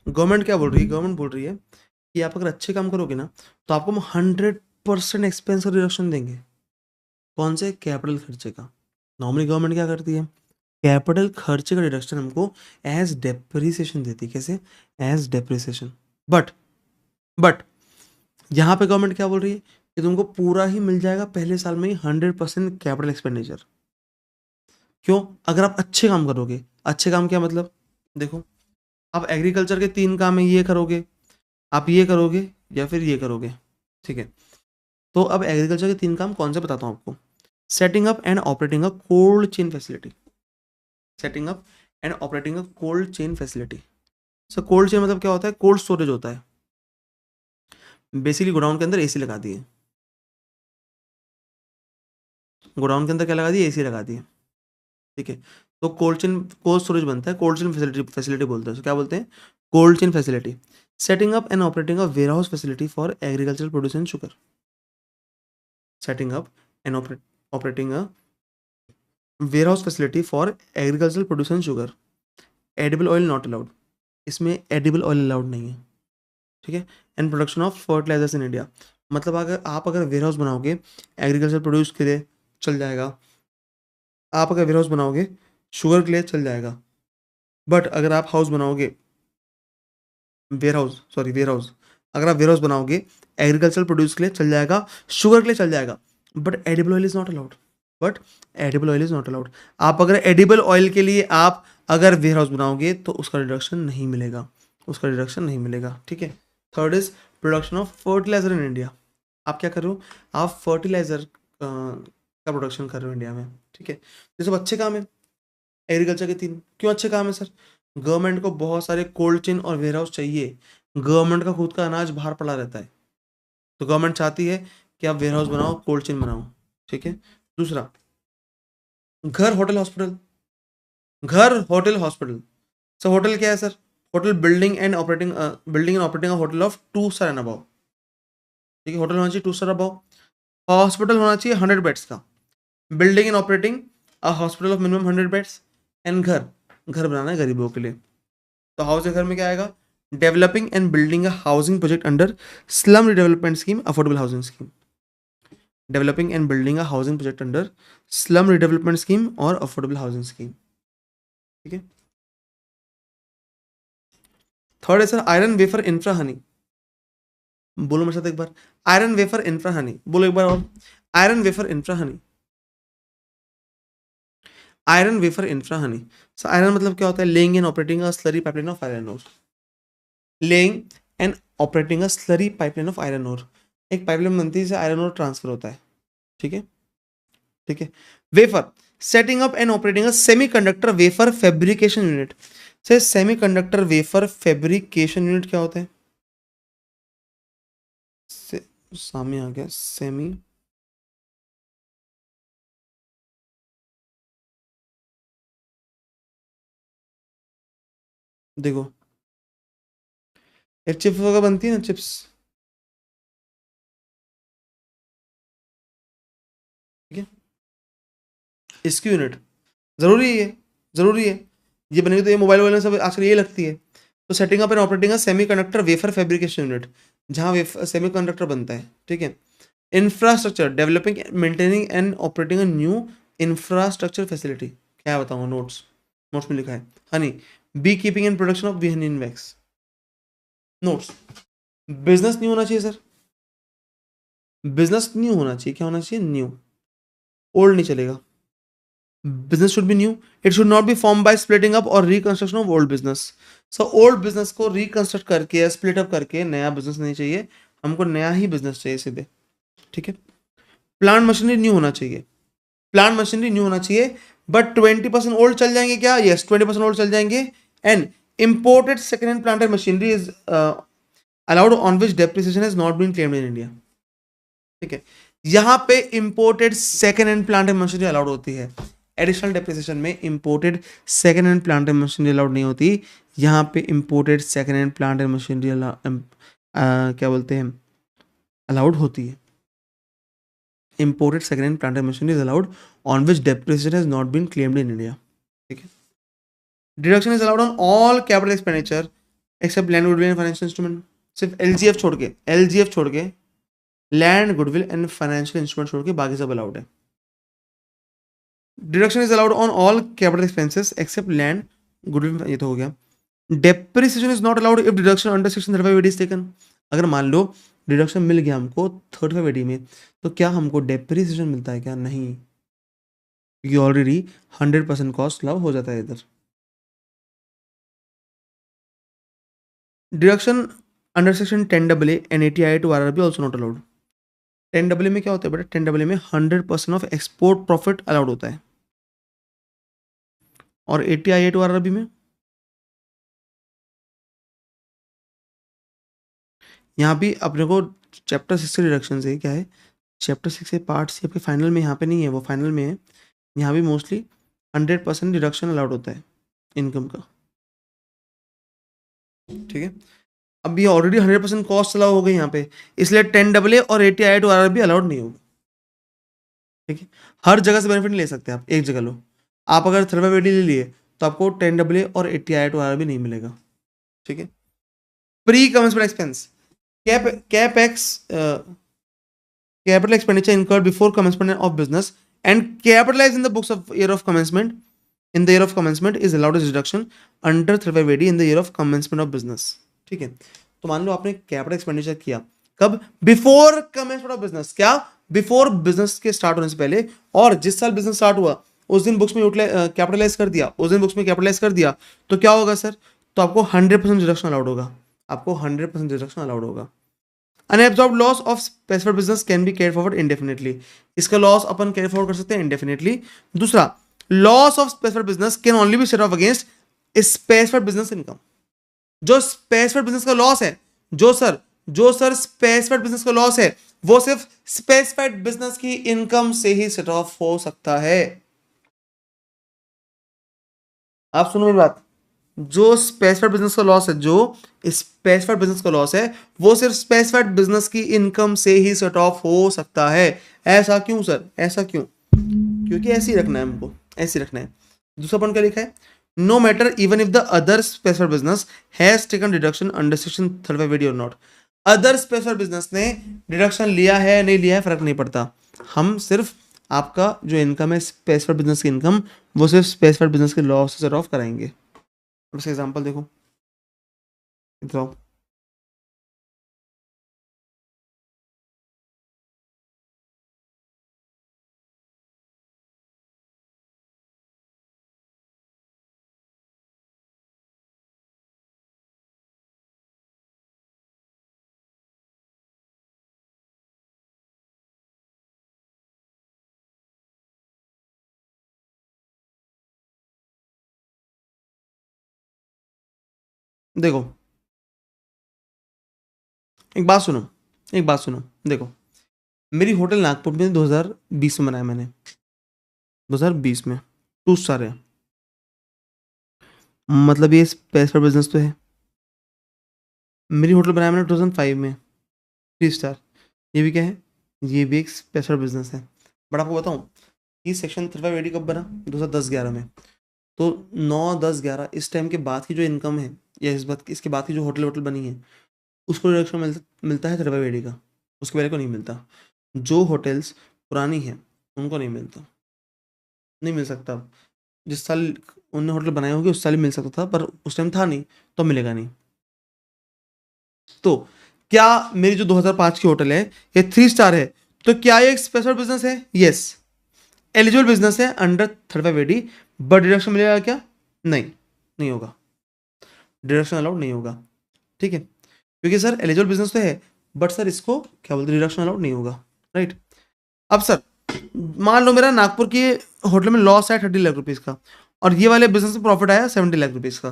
गवर्नमेंट क्या बोल रही है, गवर्नमेंट बोल रही है कि आप अगर अच्छे काम करोगे ना तो आपको हम 100% एक्सपेंस का रिडक्शन देंगे। कौन से, कैपिटल खर्चे का। नॉर्मली गवर्नमेंट क्या करती है, कैपिटल खर्चे का डिडक्शन हमको एज डेप्रिसिएशन देती है। कैसे, एज डेप्रिसिएशन। बट बट यहाँ पे गवर्नमेंट क्या बोल रही है कि तुमको पूरा ही मिल जाएगा पहले साल में ही 100% कैपिटल एक्सपेंडिचर। क्यों, अगर आप अच्छे काम करोगे। अच्छे काम क्या मतलब, देखो आप एग्रीकल्चर के 3 काम है, ये करोगे, आप ये करोगे या फिर ये करोगे। ठीक है, तो अब एग्रीकल्चर के 3 काम कौन से बताता हूँ आपको। Setting up and operating a cold chain facility, setting up and operating a cold chain facility. So cold chain मतलब क्या होता है, कोल्ड स्टोरेज होता है। बेसिकली गोडाउन के अंदर एसी लगा दिए, गोडाउन के अंदर क्या लगा दिए, एसी लगा दिए। ठीक है, तो कोल्ड चेन, कोल्ड स्टोरेज बनता है, कोल्ड चेन फैसिलिटी, फैसिलिटी बोलते हैं। तो क्या बोलते हैं, cold chain facility. Setting up and operating a warehouse facility for agriculture produce and sugar. Setting up and operating a warehouse facility for agriculture produce and sugar. Edible oil not allowed, इसमें edible oil allowed नहीं है। ठीक है, and production of fertilisers in India. मतलब अगर warehouse बनाओगे agriculture produce के लिए चल जाएगा, आप अगर वेयर हाउस बनाओगे शुगर के लिए चल जाएगा, बट अगर आप हाउस बनाओगे वेयर हाउस, अगर आप वेयर हाउस बनाओगे एग्रीकल्चर प्रोड्यूस के लिए चल जाएगा, शुगर के लिए चल जाएगा, but edible oil is not allowed. But edible oil is not allowed. आप अगर एडिबल ऑयल के लिए आप अगर वेयर हाउस बनाओगे तो उसका डिडक्शन नहीं मिलेगा, उसका डिडक्शन नहीं मिलेगा। ठीक है, third is production of fertiliser in India. आप क्या कर रहे हो, आप फर्टिलाइजर का प्रोडक्शन कर रहे हो इंडिया में। ठीक है, ये सब अच्छे काम है एग्रीकल्चर के 3। क्यों अच्छे काम है सर, गवर्नमेंट को बहुत सारे कोल्ड चेन और वेयर हाउस चाहिए, गवर्नमेंट का खुद का अनाज बाहर पड़ा रहता है, तो गवर्नमेंट चाहती है कि आप वेयर हाउस बनाओ, कोल्ड चेन बनाओ। ठीक है, दूसरा घर होटल हॉस्पिटल, घर होटल हॉस्पिटल। सर होटल क्या है sir, hotel building and operating, building and operating hotel of 2 star and above. ठीक है, होटल होना चाहिए 2 स्टार अबव, हॉस्पिटल होना चाहिए 100 बेड्स का, building and operating a hospital of minimum 100 beds, and घर बनाना है गरीबों के लिए। तो हाउस के घर में क्या आएगा, developing and building a housing project under slum redevelopment scheme, affordable housing scheme, developing and building a housing project under slum redevelopment scheme और अफोर्डेबल हाउसिंग स्कीम। ठीक है, थर्ड है sir iron wafer infra Honey, बोलो मेरे साथ एक बार, iron wafer infra Honey, बोलो एक बार और, iron wafer infra Honey, iron wafer infra Honey. So iron मतलब क्या होता है, laying and operating a slurry pipeline of iron ore, laying and operating a slurry pipeline of iron ore, एक पाइपलाइन बनती है जिससे आयरन ओर ट्रांसफर होता है। ठीक है, ठीक है, wafer setting up and operating a semiconductor wafer fabrication unit, से सेमीकंडक्टर वेफर फैब्रिकेशन यूनिट क्या होता है, सामने आ गया सेमी, देखो एक चिप्स वगैरह बनती है ना, चिप्स, ठीक है, इसकी यूनिट जरूरी है, जरूरी है, ये बनेगी तो ये मोबाइल वाले सब आजकल ये लगती है। तो setting up and operating semi conductor wafer fabrication unit, जहाँ वेफर सेमी कंडक्टर बनता है। ठीक है, infrastructure developing maintaining and operating a new infrastructure facility, क्या बताऊंगा, नोट्स, नोट्स में लिखा है, honey bee keeping and production of B Honey in wax, notes, business new होना चाहिए सर, बिजनेस न्यू होना चाहिए, क्या होना चाहिए, न्यू, ओल्ड नहीं चलेगा, business should be new, it should not be formed by splitting up or reconstruction of old business, so old business को reconstruct करके या split up करके नया business नहीं चाहिए, हमको नया ही business चाहिए सीधे। ठीक है, प्लांट मशीनरी न्यू होना चाहिए, प्लांट मशीनरी न्यू होना चाहिए, बट 20% ओल्ड चल जाएंगे क्या, यस 20% ओल्ड चल जाएंगे, and imported second hand plant and machinery is allowed on which depreciation has not been claimed in India। ठीक है, यहां पे imported second hand plant and machinery allowed होती है, एडिशनल डेप्रिसिएशन में imported second hand plant and machinery allowed नहीं होती, यहाँ पे imported second hand plant and machinery क्या बोलते हैं, अलाउड होती है, imported second hand plant and machinery is allowed on which depreciation has not been claimed in India. ठीक है, deduction is allowed on all capital expenditure except land goodwill and financial instrument, सिर्फ LGF छोड़ के, LGF छोड़ के, land goodwill and financial instrument छोड़ के बाकी सब अलाउड है। Deduction is allowed on all capital expenses except land goodwill, ये तो हो गया। Depreciation is not allowed if deduction under section 35 AD is taken, अगर मान लो डिडक्शन मिल गया हमको 35 एडी में, तो क्या हमको डेप्रिसिएशन मिलता है क्या, नहीं, ये ऑलरेडी 100% कॉस्ट लव हो जाता है इधर। Deduction under section 10 AA and 80 to RRB also not allowed. 10 में क्या होता है बेटा, 10 में 100% ऑफ एक्सपोर्ट प्रॉफिट अलाउड होता है, और 80 to RRB में, यहाँ भी अपने को चैप्टर 6 से डिडक्शन से क्या है, चैप्टर 6 से पार्ट सी आपके फाइनल में यहाँ पे नहीं है, वो फाइनल में है, यहाँ भी मोस्टली 100% डिडक्शन अलाउड होता है इनकम का। ठीक है, अब ये ऑलरेडी 100% कॉस्ट अलाउ हो गई यहाँ पे, इसलिए 10 AA और 80 to RRB अलाउड नहीं होगा। ठीक है, हर जगह से बेनिफिट नहीं ले सकते आप, एक जगह लो, आप अगर 35 ले लिए तो आपको 10 AA और 80 to RRB नहीं मिलेगा। ठीक है, pre commencement expense, capex capital expenditure incurred before commencement of business and capitalized in the books of year of commencement in the year of commencement is allowed as deduction under 35 AD in the year of commencement of business। ठीक है, तो मान लो आपने capital expenditure किया कब, before commencement of business, क्या, before business के start होने से पहले, और जिस साल बिजनेस स्टार्ट हुआ उस दिन बुक्स में कैपिटलाइज कर दिया, उस दिन बुक्स में कैपिटलाइज कर दिया, तो क्या होगा सर, तो आपको 100% डिडक्शन अलाउड होगा, आपको 100% डिडक्शन अलाउड होगा। Unabsorbed loss of specific business can be carry forward indefinitely, इसका लॉस अपन कैरी फॉरवर्ड कर सकते हैं इंडेफिनेटली। दूसरा, loss of specific business can only be set off against specific business income, जो स्पेसिफिक बिजनेस का loss है, जो सर स्पेसिफिक बिजनेस का लॉस है, वो सिर्फ स्पेसिफाइड बिजनेस की इनकम से ही सेट ऑफ हो सकता है। आप सुनो मेरी बात, जो स्पेसिफाइड बिजनेस का लॉस है, जो स्पेसिफाइड बिजनेस का लॉस है, वो सिर्फ स्पेसिफाइड बिजनेस की इनकम से ही सेट ऑफ हो सकता है। ऐसा क्यों सर, ऐसा क्यों? क्योंकि ऐसे ही रखना है हमको, ऐसे ही रखना है। दूसरा पॉइंट क्या लिखा है? No matter even if the other specified business has taken deduction under section 35 और नॉट। अदर स्पेसिफाइड बिजनेस ने डिडक्शन लिया है नहीं लिया है फर्क नहीं पड़ता, हम सिर्फ आपका जो इनकम है स्पेसिफाइड बिजनेस की इनकम, वो सिर्फ स्पेसिफाइड बिजनेस के लॉस से सेट ऑफ कराएंगे। उसका एग्जांपल देखो, इधर आओ। देखो एक बात सुनो, एक बात सुनो, देखो मेरी होटल नागपुर में 2020 में बनाया मैंने, 2020 में, 2 स्टार है, मतलब ये स्पेसिफाइड बिजनेस तो है। मेरी होटल बनाया मैंने 2005 में, 3 स्टार। ये भी क्या है? ये भी एक स्पेशल बिजनेस है। बट आपको बताऊं, ये सेक्शन 35 कब बना? 2010-11 में। तो 9, 10, 11 इस टाइम के बाद की जो इनकम है, या इस बात इसके बाद की जो होटल वोटल बनी है, उसको रिडक्शन मिलता है 35 का, उसके पहले को नहीं मिलता। जो होटल्स पुरानी हैं उनको नहीं मिलता, नहीं मिल सकता। जिस साल उन्होंने होटल बनाए होंगे उस साल ही मिल सकता था, पर उस टाइम था नहीं तो मिलेगा नहीं। तो क्या मेरी जो 2005 की होटल है ये 3 स्टार है, तो क्या ये एक स्पेशल बिजनेस है? यस, एलिजिबल बिजनेस है अंडर 35 AD। बट डिडक्शन मिलेगा क्या? नहीं, नहीं होगा, डिडक्शन अलाउड नहीं होगा। ठीक है, क्योंकि सर एलिजिबल बिजनेस तो है, बट सर इसको क्या बोलते हैं, डिडक्शन अलाउड नहीं होगा। राइट। अब सर मान लो मेरा नागपुर की होटल में लॉस है 30 लाख रुपीज का, और ये वाले बिजनेस में प्रॉफिट आया 70 लाख रुपीज का,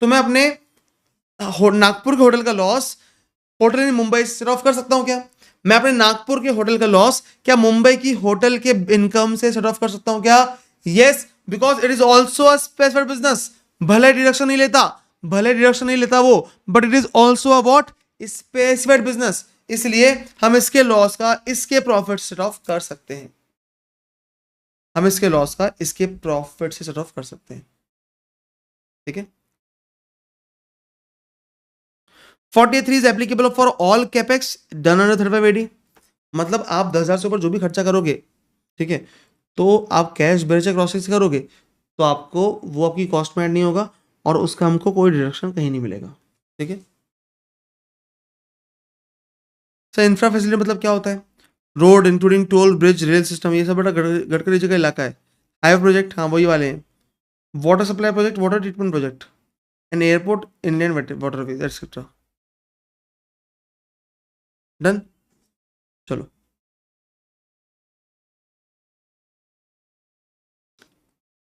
तो मैं अपने नागपुर के होटल का लॉस होटल इन मुंबई से सेट ऑफ कर सकता हूं क्या? मैं अपने नागपुर के होटल का लॉस क्या मुंबई की होटल के इनकम से सेट ऑफ कर सकता हूं क्या? Yes, because it is also a specified business. भले डिडक्शन नहीं लेता, भले डिडक्शन नहीं लेता वो, but it is also about specified business, इसलिए हम इसके लॉस का इसके प्रॉफिट सेट ऑफ कर सकते हैं। हम इसके लॉस का इसके प्रॉफिट से सेट ऑफ कर सकते हैं। ठीक है। 43 is applicable for all capex done under 35 AD। मतलब आप 10,000 से ऊपर जो भी खर्चा करोगे, ठीक है, तो आप कैश बेरेज क्रॉसिंग से करोगे तो आपको वो आपकी कॉस्ट में ऐड नहीं होगा, और उसका हमको कोई डिडक्शन कहीं नहीं मिलेगा। ठीक है सर। इंफ्रा फैसिलिटी मतलब क्या होता है? Road including toll bridge rail system, ये सब बड़ा गडकरी जी का इलाका है। हाईवे प्रोजेक्ट, हाँ वही वाले हैं। Water supply project, water treatment project, and airport, Indian waterways etcetera. Done. चलो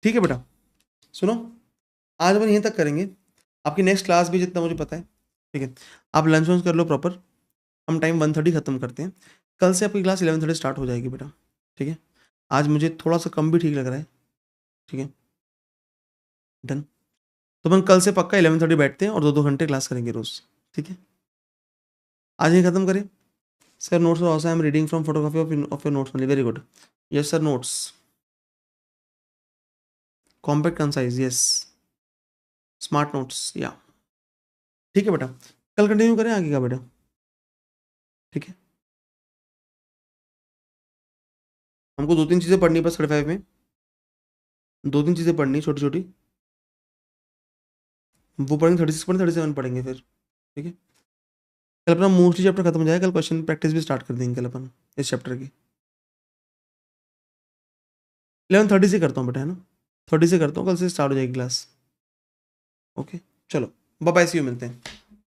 ठीक है बेटा, सुनो, आज अपन यहीं तक करेंगे। आपकी नेक्स्ट क्लास भी जितना मुझे पता है, ठीक है, आप लंच वंच कर लो प्रॉपर। हम टाइम 1:30 ख़त्म करते हैं। कल से आपकी क्लास 11:30 स्टार्ट हो जाएगी बेटा। ठीक है, आज मुझे थोड़ा सा कम भी ठीक लग रहा है। ठीक है, डन। तो हम कल से पक्का 11:30 बैठते हैं और 2-2 घंटे क्लास करेंगे रोज़। ठीक है, आज ही खत्म करें। Sir notes also I am reading from photocopy of your notes only. Very good. Yes sir, notes compact concise, yes smart notes, या ठीक है बेटा। कल कंटिन्यू करें आगे का बेटा। ठीक है, हमको 2-3 चीज़ें पढ़नी है बस 35 में, 2-3 चीज़ें पढ़नी छोटी छोटी, वो पढ़ेंगे। 36 पढ़ेंगे, 37 पढ़ेंगे फिर। ठीक है, कल अपना मोस्टली चैप्टर खत्म हो जाएगा, कल क्वेश्चन प्रैक्टिस भी स्टार्ट कर देंगे कल अपन इस चैप्टर की। 11:30 से करता हूँ बेटा, है ना, 30 से करता हूँ, कल से स्टार्ट हो जाएगी क्लास। ओके, चलो बाय बाय, सी यू, मिलते हैं।